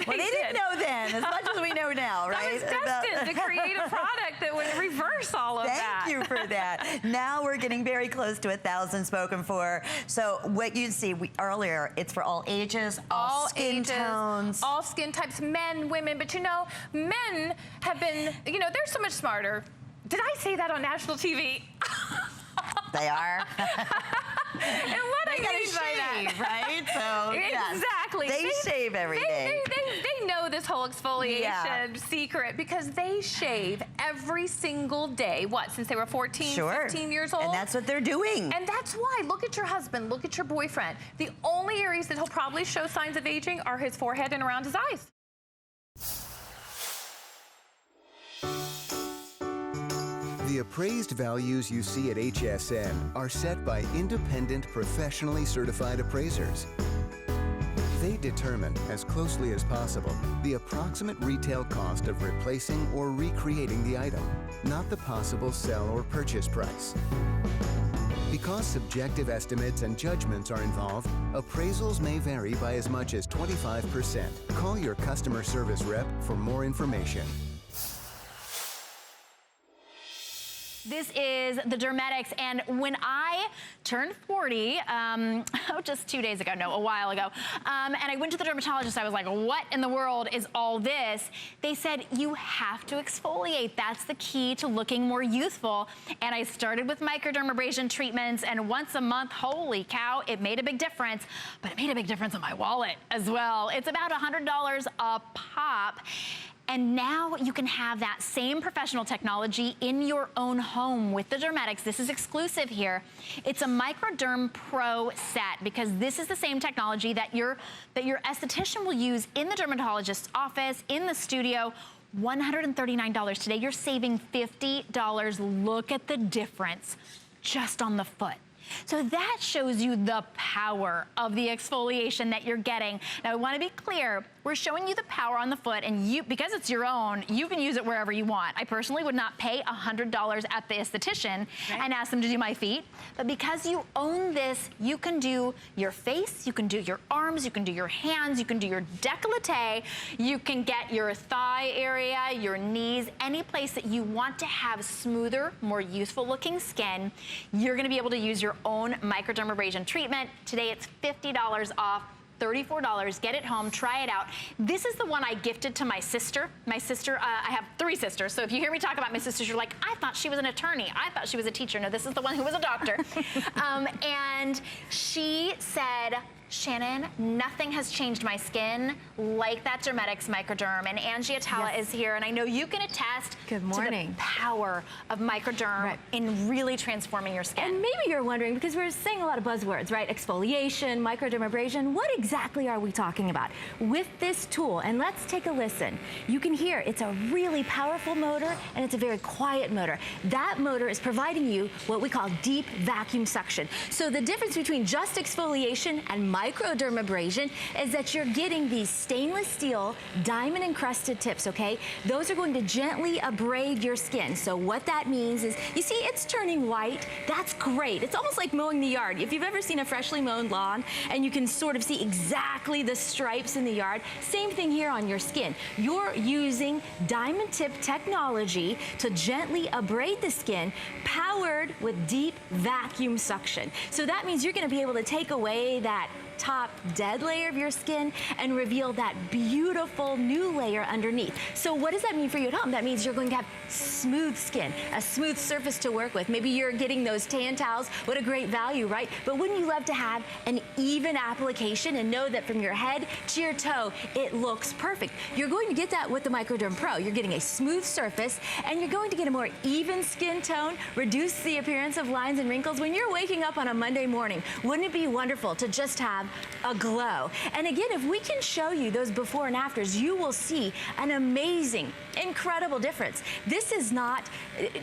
Speaker 6: Well, they didn't know then, as much as we know now, right?
Speaker 7: I was destined to create a product that would reverse all of that.
Speaker 6: Thank you for that. Now we're getting very close to 1,000 spoken for. So what you see earlier, it's for all ages, all skin tones.
Speaker 7: All skin types, men, women. But you know, men have been, you know, they're so much smarter. Did I say that on national TV?
Speaker 6: They are.
Speaker 7: And what I mean by that,
Speaker 6: right? So
Speaker 7: exactly,
Speaker 6: they shave every day.
Speaker 7: They know this whole exfoliation secret, because they shave every single day. What, since they were 14, 15 years old?
Speaker 6: And that's what they're doing.
Speaker 7: And that's why, look at your husband, look at your boyfriend. The only areas that he'll probably show signs of aging are his forehead and around his eyes.
Speaker 8: The appraised values you see at HSN are set by independent, professionally certified appraisers. They determine, as closely as possible, the approximate retail cost of replacing or recreating the item, not the possible sell or purchase price. Because subjective estimates and judgments are involved, appraisals may vary by as much as 25%. Call your customer service rep for more information.
Speaker 9: This is the Dermetics, and when I turned 40, just 2 days ago, no, a while ago, and I went to the dermatologist, I was like, what in the world is all this? They said, you have to exfoliate. That's the key to looking more youthful. And I started with microdermabrasion treatments, and once a month, holy cow, it made a big difference, but it made a big difference on my wallet as well. It's about $100 a pop. And now you can have that same professional technology in your own home with the Dermetics. This is exclusive here. It's a Microderm Pro set, because this is the same technology that your esthetician will use in the dermatologist's office, in the studio. $139 today. You're saving $50. Look at the difference just on the foot. So that shows you the power of the exfoliation that you're getting. Now, I want to be clear. We're showing you the power on the foot, and you, because it's your own, you can use it wherever you want. I personally would not pay $100 at the esthetician and ask them to do my feet. But because you own this, you can do your face, you can do your arms, you can do your hands, you can do your décolleté, you can get your thigh area, your knees, any place that you want to have smoother, more youthful looking skin. You're going to be able to use your own microdermabrasion treatment. Today it's $50 off. $34. Get it home, try it out. This is the one I gifted to my sister. My sister, I have 3 sisters, so if you hear me talk about my sisters, you're like, I thought she was an attorney. I thought she was a teacher. No, this is the one who was a doctor. And she said, Shannon, nothing has changed my skin like that Dermetics Microderm. And Angie Atala is here, and I know you can attest to the power of Microderm in really transforming your skin.
Speaker 10: And maybe you're wondering, because we're saying a lot of buzzwords, right? Exfoliation, microdermabrasion, what exactly are we talking about? With this tool, and let's take a listen. You can hear it's a really powerful motor, and it's a very quiet motor. That motor is providing you what we call deep vacuum suction. So the difference between just exfoliation and microdermabrasion is that you're getting these stainless steel diamond encrusted tips, okay? Those are going to gently abrade your skin. So what that means is, you see it's turning white. That's great. It's almost like mowing the yard. If you've ever seen a freshly mown lawn and you can sort of see exactly the stripes in the yard, same thing here on your skin. You're using diamond tip technology to gently abrade the skin, powered with deep vacuum suction. So that means you're going to be able to take away that top dead layer of your skin and reveal that beautiful new layer underneath. So what does that mean for you at home? That means you're going to have smooth skin, a smooth surface to work with. Maybe you're getting those tan towels. What a great value, right? But wouldn't you love to have an even application and know that from your head to your toe, it looks perfect? You're going to get that with the Microderm Pro. You're getting a smooth surface and you're going to get a more even skin tone, reduce the appearance of lines and wrinkles. When you're waking up on a Monday morning, wouldn't it be wonderful to just have a glow? And again, if we can show you those before and afters, you will see an amazing, incredible difference. This is not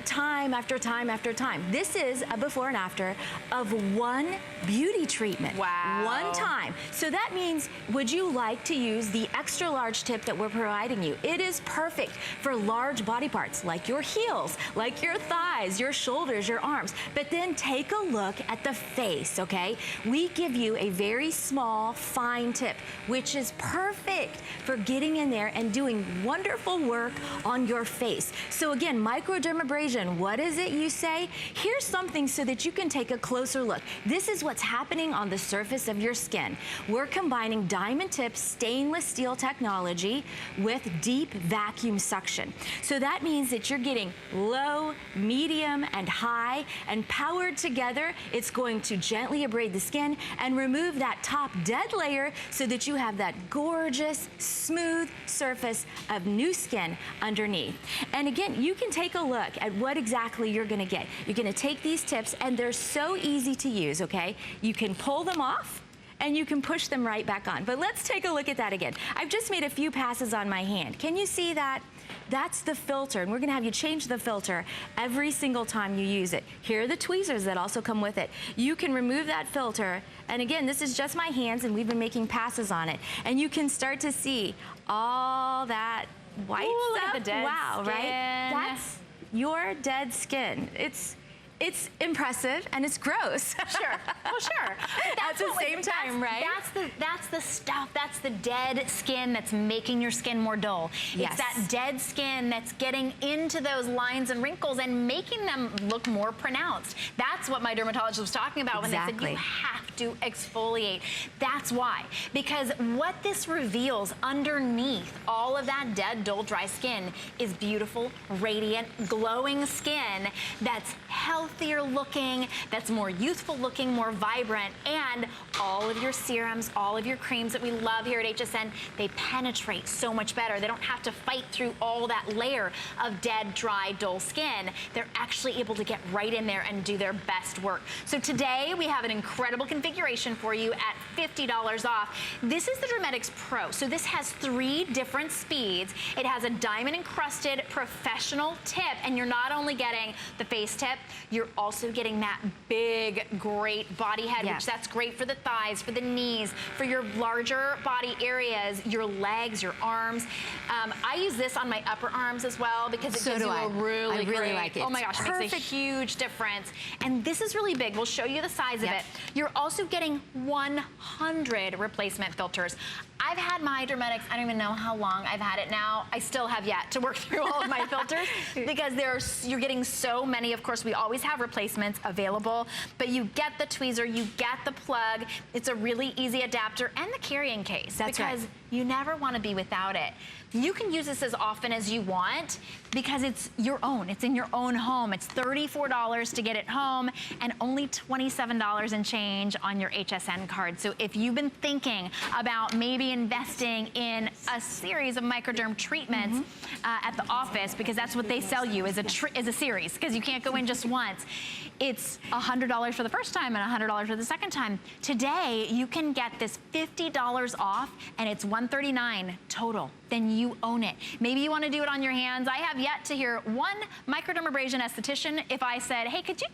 Speaker 10: time after time after time. This is a before and after of one beauty treatment.
Speaker 9: Wow.
Speaker 10: One time. So that means, would you like to use the extra large tip that we're providing you? It is perfect for large body parts like your heels, like your thighs, your shoulders, your arms. But then take a look at the face, okay? We give you a very small, fine tip, which is perfect for getting in there and doing wonderful work on your face. So again, microdermabrasion, what is it you say? Here's something so that you can take a closer look. This is what's happening on the surface of your skin. We're combining diamond tip stainless steel technology with deep vacuum suction. So that means that you're getting low, medium, and high, and powered together, it's going to gently abrade the skin and remove that top dead layer so that you have that gorgeous, smooth surface of new skin underneath. And again, you can take a look at what exactly you're gonna get. You're gonna take these tips and they're so easy to use, okay? You can pull them off and you can push them right back on. But let's take a look at that again. I've just made a few passes on my hand. Can you see that? That's the filter, and we're gonna have you change the filter every single time you use it. Here are the tweezers that also come with it. You can remove that filter, and again, this is just my hands, and we've been making passes on it. And you can start to see all that white
Speaker 9: Ooh,
Speaker 10: stuff.
Speaker 9: look at the dead
Speaker 10: wow,
Speaker 9: skin.
Speaker 10: right? That's your dead skin. It's impressive and it's gross.
Speaker 9: Sure. Well, sure.
Speaker 10: At the same time, right?
Speaker 9: That's the stuff. That's the dead skin that's making your skin more dull.
Speaker 10: Yes.
Speaker 9: It's that dead skin that's getting into those lines and wrinkles and making them look more pronounced. That's what my dermatologist was talking about when they said you have to exfoliate. That's why. Because what this reveals underneath all of that dead, dull, dry skin is beautiful, radiant, glowing skin that's healthier looking, that's more youthful looking, more vibrant, and all of your serums, all of your creams that we love here at HSN, they penetrate so much better. They don't have to fight through all that layer of dead, dry, dull skin. They're actually able to get right in there and do their best work. So today we have an incredible configuration for you at $50 off. This is the Dermetics Pro. So this has 3 different speeds. It has a diamond encrusted professional tip, and you're not only getting the face tip, you're also getting that big, great body head, which that's great for the thighs, for the knees, for your larger body areas, your legs, your arms. I use this on my upper arms as well because it gives you a really great,
Speaker 10: like it.
Speaker 9: Oh my gosh, it makes a huge difference. And this is really big. We'll show you the size of it. You're also getting 100 replacement filters. I've had my Dermetics, I don't even know how long I've had it now. I still have yet to work through all of my filters because you're getting so many. Of course, we always have replacements available, but you get the tweezer, you get the plug. It's a really easy adapter and the carrying case because you never want to be without it. You can use this as often as you want because it's your own. It's in your own home. It's $34 to get it home and only $27 and change on your HSN card. So if you've been thinking about maybe investing in a series of microderm treatments at the office, because that's what they sell you is a series, because you can't go in just once. It's $100 for the first time and $100 for the second time. Today, you can get this $50 off, and it's $139 total. Then you own it. Maybe you want to do it on your hands. I have yet to hear one microdermabrasion esthetician, if I said, hey, could you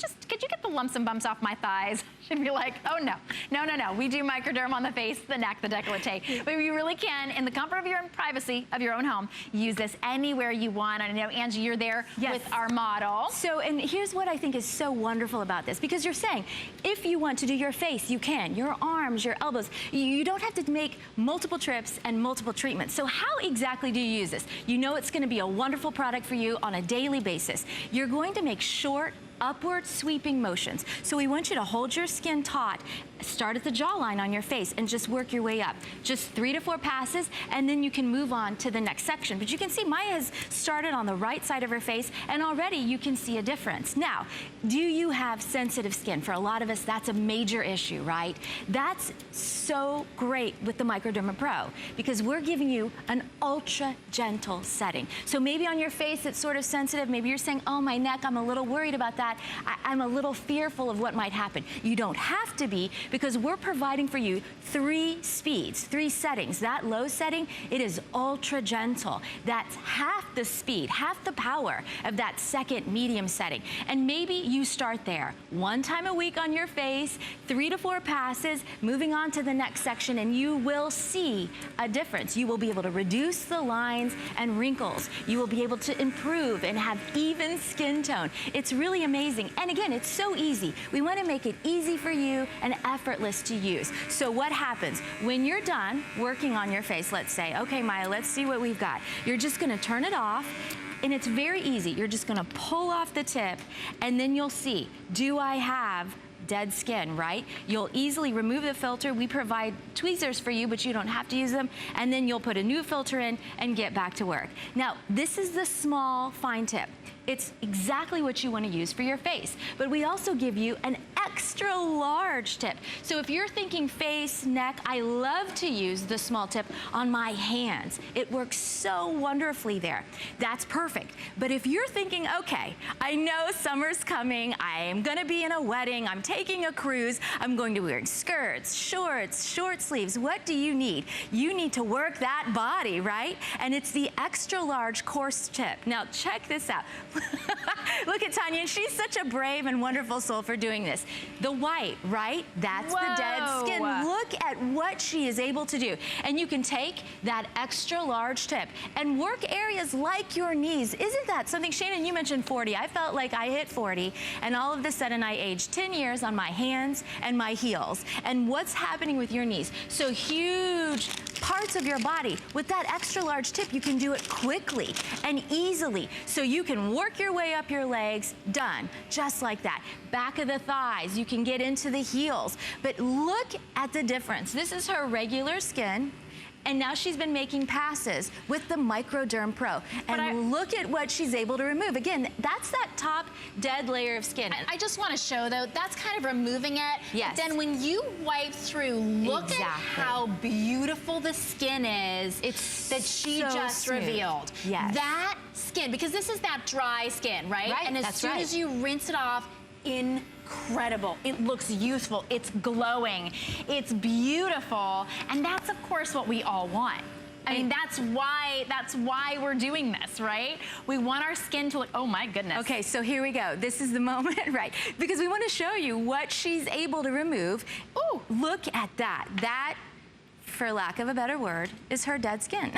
Speaker 9: get the lumps and bumps off my thighs? She'd be like, oh no. No. We do microderm on the face, the neck, the décolleté. But you really can, in the comfort of your own privacy of your own home, use this anywhere you want. I know, Angie, you're there with our model.
Speaker 10: So, and here's what I think is so wonderful about this, because you're saying, if you want to do your face, you can. Your arms, your elbows. You don't have to make multiple trips and multiple treatments. So how exactly do you use this? You know it's going to be a wonderful product for you on a daily basis. You're going to make short, upward sweeping motions. So we want you to hold your skin taut, start at the jawline on your face and just work your way up. Just 3 to 4 passes, and then you can move on to the next section. But you can see Maya has started on the right side of her face, and already you can see a difference. Now, do you have sensitive skin? For a lot of us, that's a major issue, right? That's so great with the Microderma Pro, because we're giving you an ultra gentle setting. So maybe on your face it's sort of sensitive. Maybe you're saying, oh, my neck, I'm a little worried about that. I'm a little fearful of what might happen. You don't have to be, because we're providing for you 3 speeds, 3 settings. That low setting, it is ultra gentle. That's half the speed, half the power of that second medium setting. And maybe you start there. 1 time a week on your face, 3 to 4 passes, moving on to the next section, and you will see a difference. You will be able to reduce the lines and wrinkles. You will be able to improve and have even skin tone. It's really amazing. And again, it's so easy. We want to make it easy for you and effortless to use. So what happens when you're done working on your face? Let's say, okay, Maya, let's see what we've got. You're just going to turn it off. And it's very easy. You're just going to pull off the tip, and then you'll see, do I have dead skin, right? You'll easily remove the filter. We provide tweezers for you, but you don't have to use them. And then you'll put a new filter in and get back to work. Now, this is the small, fine tip. It's exactly what you want to use for your face. But we also give you an extra large tip. So if you're thinking face, neck, I love to use the small tip on my hands. It works so wonderfully there. That's perfect. But if you're thinking, okay, I know summer's coming, I am going to be in a wedding, I'm taking a cruise, I'm going to be wearing skirts, shorts, short sleeves. What do you need? You need to work that body, right? And it's the extra large coarse tip. Now check this out. Look at Tanya, and she's such a brave and wonderful soul for doing this. The white, right? That's the dead skin. Look at what she is able to do. And you can take that extra large tip and work areas like your knees. Isn't that something? Shannon, you mentioned 40. I felt like I hit 40, and all of a sudden I aged 10 years on my hands and my heels. And what's happening with your knees? So huge parts of your body. With that extra large tip, you can do it quickly and easily. So you can work your way up your legs, done, just like that. Back of the thighs, you can get into the heels. But look at the difference. This is her regular skin. And now she's been making passes with the Microderm Pro. And look at what she's able to remove. Again, that's that top dead layer of skin.
Speaker 9: I just want to show, though, that's kind of removing it.
Speaker 10: Yes.
Speaker 9: But then when you wipe through, look at how beautiful the skin is that she just revealed.
Speaker 10: Yes.
Speaker 9: That skin, because this is that dry skin, right? And as soon as you rinse it off, incredible. It looks youthful. It's glowing. It's beautiful. And that's, of course, what we all want. I mean, that's why we're doing this, right? We want our skin to look, oh my goodness.
Speaker 10: Okay, so here we go. This is the moment, right? Because we want to show you what she's able to remove. Ooh, look at that. That, for lack of a better word, is her dead skin.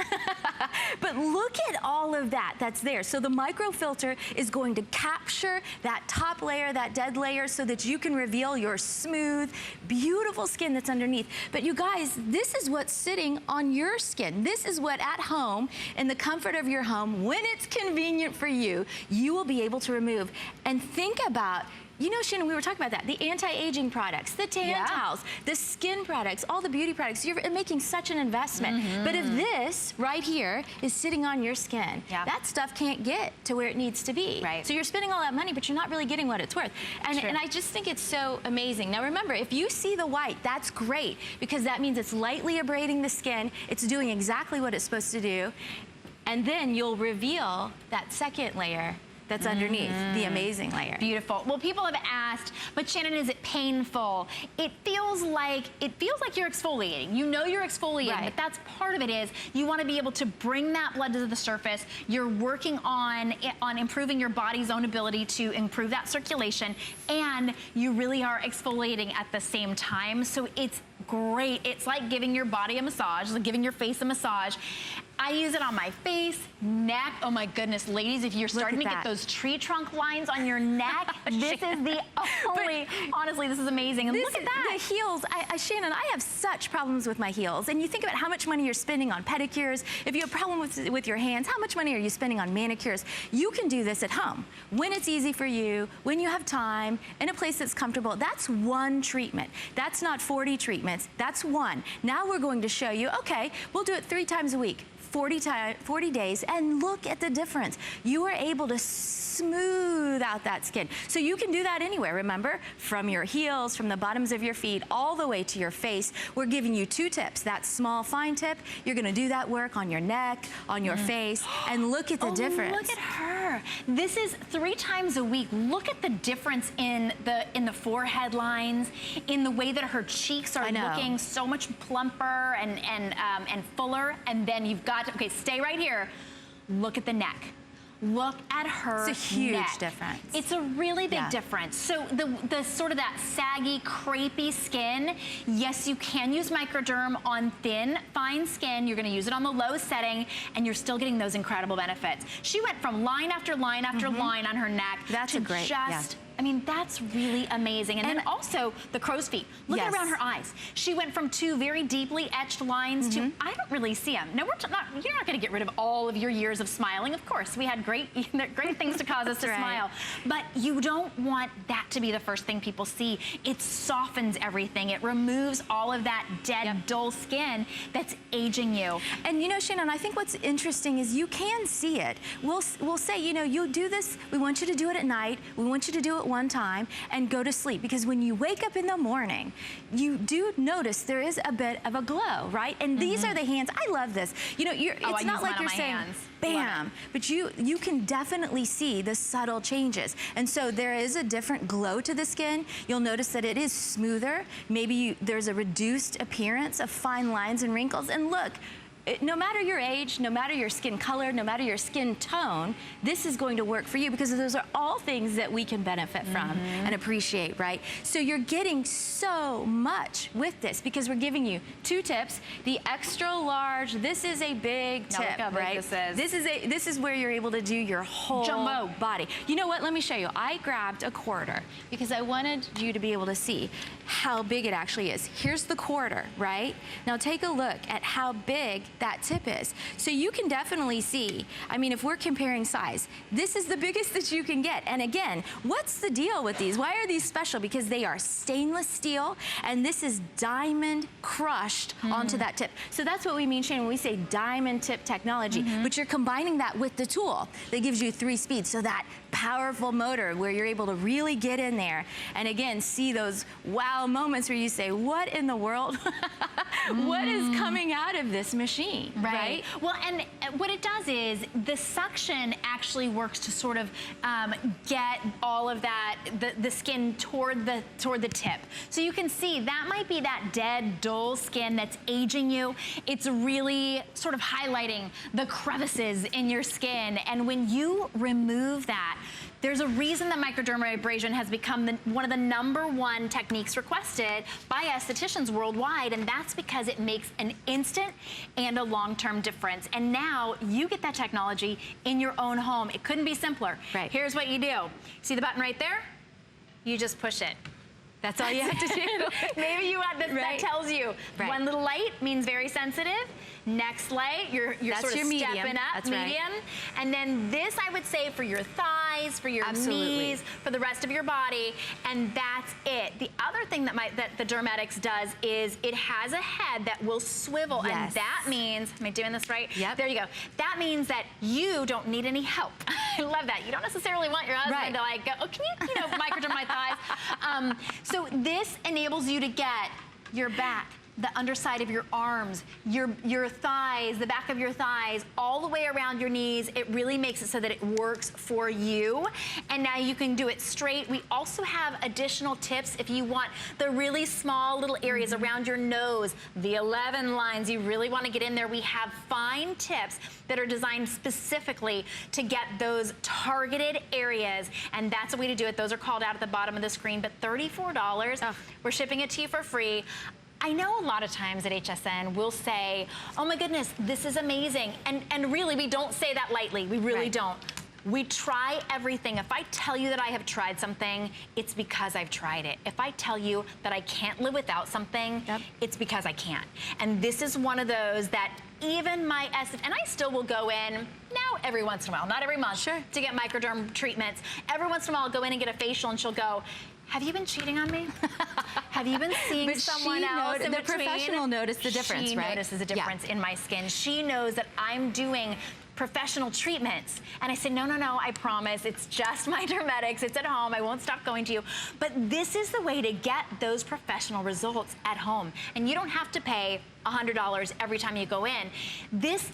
Speaker 10: But look at all of that that's there. So the microfilter is going to capture that top layer, that dead layer, so that you can reveal your smooth, beautiful skin that's underneath. But you guys, this is what's sitting on your skin. This is what at home, in the comfort of your home, when it's convenient for you, you will be able to remove. And think about, you know, Shannon, we were talking about that. The anti-aging products, the tan towels, the skin products, all the beauty products. You're making such an investment. But if this right here is sitting on your skin, that stuff can't get to where it needs to be. So you're spending all that money, but you're not really getting what it's worth. And I just think it's so amazing. Now remember, if you see the white, that's great, because that means it's lightly abrading the skin. It's doing exactly what it's supposed to do. And then you'll reveal that second layer that's underneath the amazing layer.
Speaker 9: Beautiful. Well, people have asked, but Shannon, is it painful? It feels like you're exfoliating. You know you're exfoliating, but that's part of it is you want to be able to bring that blood to the surface. You're working on improving your body's own ability to improve that circulation, and you really are exfoliating at the same time. So it's great. It's like giving your body a massage, like giving your face a massage. I use it on my face, neck. Oh my goodness, ladies, if you're starting to get those tree trunk lines on your neck, this is the only, honestly, this is amazing. And look at that.
Speaker 10: The heels, Shannon, I have such problems with my heels. And you think about how much money you're spending on pedicures. If you have a problem with your hands, how much money are you spending on manicures? You can do this at home when it's easy for you, when you have time, in a place that's comfortable. That's one treatment. That's not 40 treatments. That's one. Now we're going to show you, okay, we'll do it 3 times a week. 40 days, and look at the difference. You are able to smooth out that skin. So you can do that anywhere, remember? From your heels, from the bottoms of your feet, all the way to your face. We're giving you 2 tips. That small, fine tip, you're gonna do that work on your neck, on your face, and look at the difference.
Speaker 9: Look at her. This is 3 times a week. Look at the difference in the forehead lines, in the way that her cheeks are looking so much plumper and fuller. And then you've got to, okay, stay right here. Look at the neck. Look at her.
Speaker 10: It's a huge
Speaker 9: neck.
Speaker 10: difference.
Speaker 9: It's a really big difference. So the sort of that saggy, crepey skin, yes, you can use microderm on thin, fine skin. You're gonna use it on the low setting, and you're still getting those incredible benefits. She went from line after line after line on her neck to just, I mean, that's really amazing. And then also the crow's feet. Look at around her eyes. She went from 2 very deeply etched lines to, I don't really see them. No, you're not gonna get rid of all of your years of smiling. Of course, we had great things to cause us to smile. But you don't want that to be the first thing people see. It softens everything. It removes all of that dead, dull skin that's aging you.
Speaker 10: And you know, Shannon, I think what's interesting is you can see it. We'll say, you know, you do this, we want you to do it at night, we want you to do it one time and go to sleep, because when you wake up in the morning, you do notice there is a bit of a glow, right? And these are the hands. I love this. You know, it's not like you're saying, bam, but you can definitely see the subtle changes. And so there is a different glow to the skin. You'll notice that it is smoother. Maybe there's a reduced appearance of fine lines and wrinkles. And look, no matter your age, no matter your skin color, no matter your skin tone, this is going to work for you, because those are all things that we can benefit from and appreciate, right? So you're getting so much with this, because we're giving you 2 tips. The extra large, this is a big tip,
Speaker 9: look how big
Speaker 10: right?
Speaker 9: This
Speaker 10: This is where you're able to do your whole
Speaker 9: jumbo
Speaker 10: body. You know what? Let me show you. I grabbed a quarter because I wanted you to be able to see how big it actually is. Here's the quarter, right? Now take a look at how big that tip is. So you can definitely see, I mean, if we're comparing size, this is the biggest that you can get. And again, what's the deal with these? Why are these special? Because they are stainless steel, and this is diamond crushed onto that tip. So that's what we mean, Shane, when we say diamond tip technology, but you're combining that with the tool that gives you 3 speeds. So that powerful motor where you're able to really get in there and again see those wow moments where you say, what in the world? What is coming out of this machine, right?
Speaker 9: Well, and what it does is the suction actually works to sort of get all of that, the skin toward the tip. So you can see that might be that dead, dull skin that's aging you. It's really sort of highlighting the crevices in your skin. And when you remove that, there's a reason that microdermabrasion has become one of the #1 techniques requested by estheticians worldwide, and that's because it makes an instant and a long-term difference. And now you get that technology in your own home. It couldn't be simpler.
Speaker 10: Right.
Speaker 9: Here's what you do. See the button right there? You just push it.
Speaker 10: That's all you have to do.
Speaker 9: Maybe you want this, that tells you. One little light means very sensitive. Next light, you're sort of stepping up,
Speaker 10: That's
Speaker 9: medium. And then this, I would say, for your thighs, for your knees, for the rest of your body, and that's it. The other thing that the Dermatics does is it has a head that will swivel, and that means, am I doing this right?
Speaker 10: Yep.
Speaker 9: There you go. That means that you don't need any help. I love that. You don't necessarily want your husband to like go, oh, can you microderm my thighs? So this enables you to get your back, the underside of your arms, your thighs, the back of your thighs, all the way around your knees. It really makes it so that it works for you. And now you can do it straight. We also have additional tips if you want the really small little areas around your nose, the 11 lines. You really want to get in there. We have fine tips that are designed specifically to get those targeted areas. And that's a way to do it. Those are called out at the bottom of the screen, but $34.
Speaker 2: Oh.
Speaker 9: We're shipping it to you for free. I know a lot of times at HSN we'll say, oh my goodness, this is amazing. And really, we don't say that lightly. We really don't. We try everything. If I tell you that I have tried something, it's because I've tried it. If I tell you that I can't live without something, it's because I can't. And this is one of those that even my and I still will go in now every once in a while, not every month, to get microderm treatments. Every once in a while I'll go in and get a facial and she'll go, have you been cheating on me? Have you been seeing someone else in
Speaker 10: the
Speaker 9: between?
Speaker 10: professional noticed the difference,
Speaker 9: she
Speaker 10: right?
Speaker 9: notices a difference in my skin. She knows that I'm doing professional treatments. And I said, no, I promise. It's just my Dermetics. It's at home. I won't stop going to you. But this is the way to get those professional results at home. And you don't have to pay $100 every time you go in. This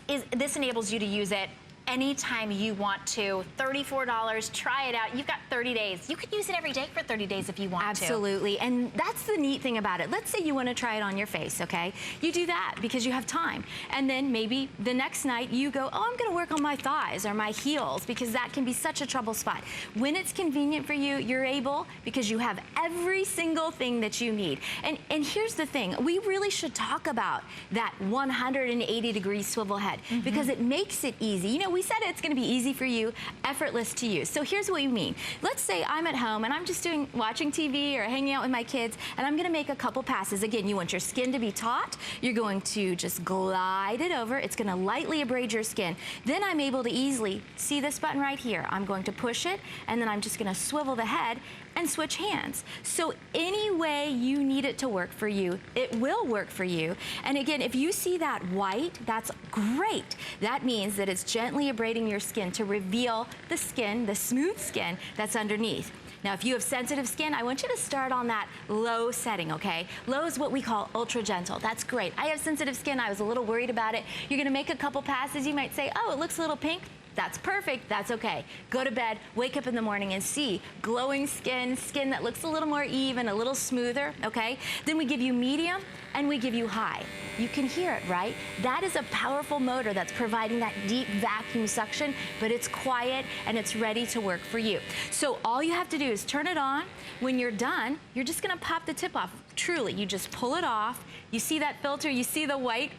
Speaker 9: enables you to use it anytime you want to. $34, try it out. You've got 30 days. You could use it every day for 30 days if you want to.
Speaker 10: Absolutely, and that's the neat thing about it. Let's say you want to try it on your face, okay? You do that because you have time. And then maybe the next night you go, oh, I'm going to work on my thighs or my heels because that can be such a trouble spot. When it's convenient for you, you're able because you have every single thing that you need. And here's the thing. We really should talk about that 180-degree swivel head because it makes it easy. You know, we said it's going to be easy for you, effortless to use. So here's what we mean. Let's say I'm at home and I'm just watching TV or hanging out with my kids and I'm going to make a couple passes. Again, you want your skin to be taut. You're going to just glide it over. It's going to lightly abrade your skin. Then I'm able to easily see this button right here. I'm going to push it and then I'm just going to swivel the head and switch hands. So any way you need it to work for you, it will work for you. And again, if you see that white, that's great. That means that it's gently abrading your skin to reveal the skin, the smooth skin that's underneath. Now, if you have sensitive skin, I want you to start on that low setting, okay? Low is what we call ultra gentle. That's great. I have sensitive skin. I was a little worried about it. You're gonna make a couple passes. You might say, oh, it looks a little pink. That's perfect, that's okay. Go to bed, wake up in the morning and see glowing skin, skin that looks a little more even, a little smoother, okay? Then we give you medium and we give you high. You can hear it, right? That is a powerful motor that's providing that deep vacuum suction, but it's quiet and it's ready to work for you. So all you have to do is turn it on. When you're done, you're just gonna pop the tip off. Truly, you just pull it off. You see that filter, you see the white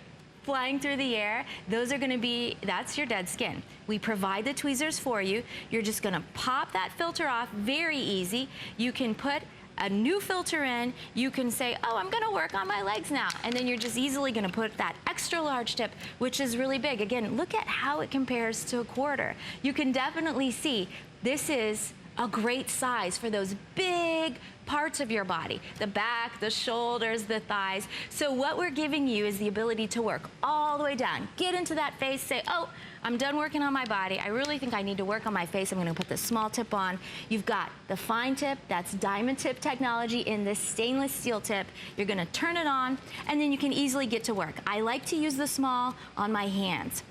Speaker 10: flying through the air, those are gonna be, that's your dead skin. We provide the tweezers for you. You're just gonna pop that filter off, very easy. You can put a new filter in. You can say, oh, I'm gonna work on my legs now. And then you're just easily gonna put that extra large tip, which is really big. Again, look at how it compares to a quarter. You can definitely see this is a great size for those big parts of your body, the back, the shoulders, the thighs. So what we're giving you is the ability to work all the way down. Get into that face, say, oh, I'm done working on my body. I really think I need to work on my face. I'm gonna put the small tip on. You've got the fine tip, that's diamond tip technology in this stainless steel tip. You're gonna turn it on, and then you can easily get to work. I like to use the small on my hands.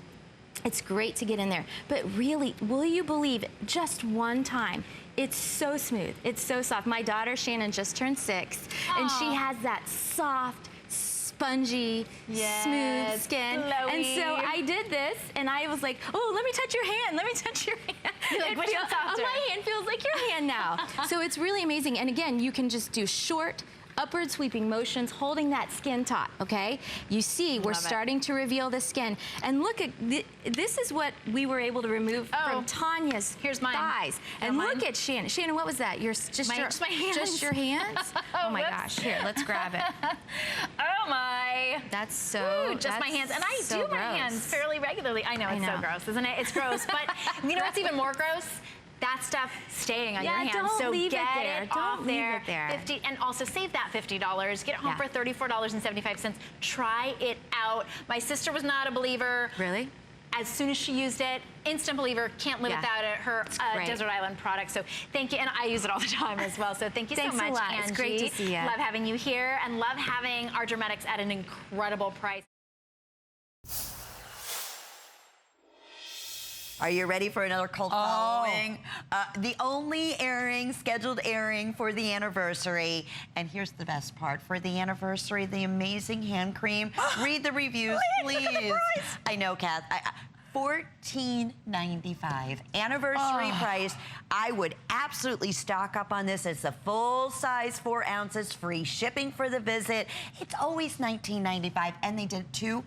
Speaker 10: It's great to get in there, but really, will you believe, just one time, it's so smooth, it's so soft. My daughter, Shannon, just turned 6, and she has that soft, spongy, smooth skin.
Speaker 9: Glowy.
Speaker 10: And so I did this, and I was like, oh, let me touch your hand, let me touch your hand.
Speaker 9: Like, which one's softer?
Speaker 10: My hand feels like your hand now. So it's really amazing, and again, you can just do short, upward sweeping motions, holding that skin taut, okay? You see, we're starting to reveal the skin. And look at, this is what we were able to remove from Tanya's thighs. And look at Shannon. Shannon, what was that? Just my hands. Just your hands? Oh my gosh, here, let's grab it.
Speaker 9: Oh my.
Speaker 10: That's so,
Speaker 9: Ooh, just my hands. And I do my hands fairly regularly. I know, it's so gross, isn't it? It's gross, but you know what's even more gross? That stuff staying on your hands.
Speaker 10: Don't
Speaker 9: so
Speaker 10: leave
Speaker 9: get
Speaker 10: it there.
Speaker 9: Don't leave it there. 50, and also save that $50. Get it home for $34.75. Try it out. My sister was not a believer.
Speaker 10: Really?
Speaker 9: as soon as she used it, instant believer, can't live without it, her Desert Island product. So thank you, and I use it all the time as well. So thank you so much,
Speaker 10: a lot.
Speaker 9: Angie.
Speaker 10: It's great to see you.
Speaker 9: Love having you here, and love having our Dermatics at an incredible price.
Speaker 6: Are you ready for another cult following? The only scheduled airing for the anniversary. And here's the best part. For the anniversary, the amazing hand cream. Read the reviews, please. I know, Kath. $14.95 anniversary price. I would absolutely stock up on this. It's a full size, 4 ounces, free shipping for the visit. It's always $19.95, and they did 2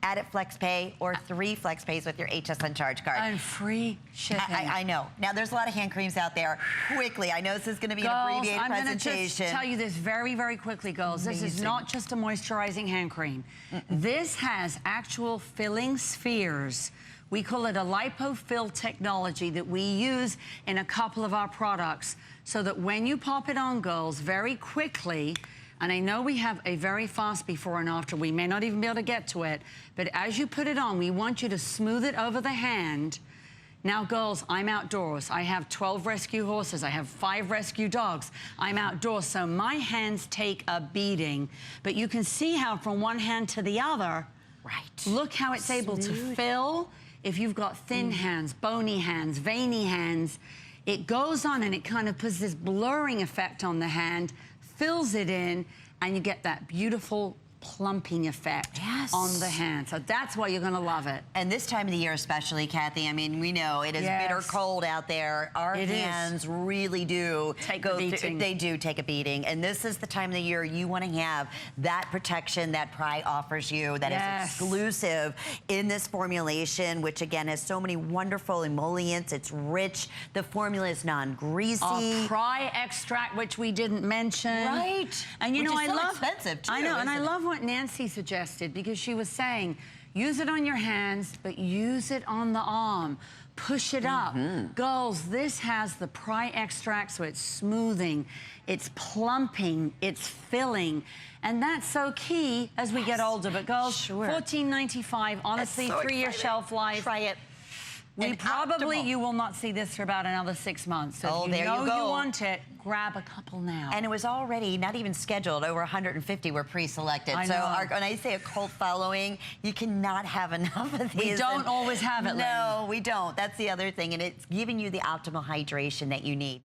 Speaker 6: added flex pay or 3 flex pays with your HSN charge card.
Speaker 4: And free shipping.
Speaker 6: I know. Now, there's a lot of hand creams out there. Quickly, I know this is going to be an abbreviated presentation.
Speaker 11: I'm going to just tell you this very, very quickly, girls.
Speaker 6: Amazing.
Speaker 11: This is not just a moisturizing hand cream. This has actual filling spheres. We call it a lipofill technology that we use in a couple of our products so that when you pop it on, girls, very quickly, and I know we have a very fast before and after. We may not even be able to get to it. But as you put it on, we want you to smooth it over the hand. Now, girls, I'm outdoors. I have 12 rescue horses. I have 5 rescue dogs. I'm outdoors, so my hands take a beating. But you can see how from one hand to the other, look how it's able to fill. If you've got thin hands, bony hands, veiny hands, it goes on and it kind of puts this blurring effect on the hand, fills it in, and you get that beautiful plumping effect on the hand. So that's why you're going to love it.
Speaker 6: And this time of the year especially, Kathy, I mean, we know it is bitter cold out there. Our hands really do
Speaker 11: take a beating.
Speaker 6: They do take a beating. And this is the time of the year you want to have that protection that Pry offers you that is exclusive in this formulation, which again has so many wonderful emollients. It's rich. The formula is non-greasy.
Speaker 11: Pry extract, which we didn't mention.
Speaker 6: Right.
Speaker 11: And you know, I love
Speaker 6: expensive too.
Speaker 11: I know, and I love what Nancy suggested, because she was saying, use it on your hands, but use it on the arm. Push it up. Girls, this has the Pry extract, so it's smoothing, it's plumping, it's filling. And that's so key as we get older. But girls, $14.95, honestly, 3-year shelf life.
Speaker 6: Try it.
Speaker 11: We probably, you will not see this for about another 6 months. So if you know you want it, grab a couple now.
Speaker 6: And it was already not even scheduled. Over 150 were pre-selected.
Speaker 11: I
Speaker 6: so
Speaker 11: know.
Speaker 6: When I say a cult following, you cannot have enough of these.
Speaker 11: We don't always have it,
Speaker 6: No, we don't. That's the other thing. And it's giving you the optimal hydration that you need.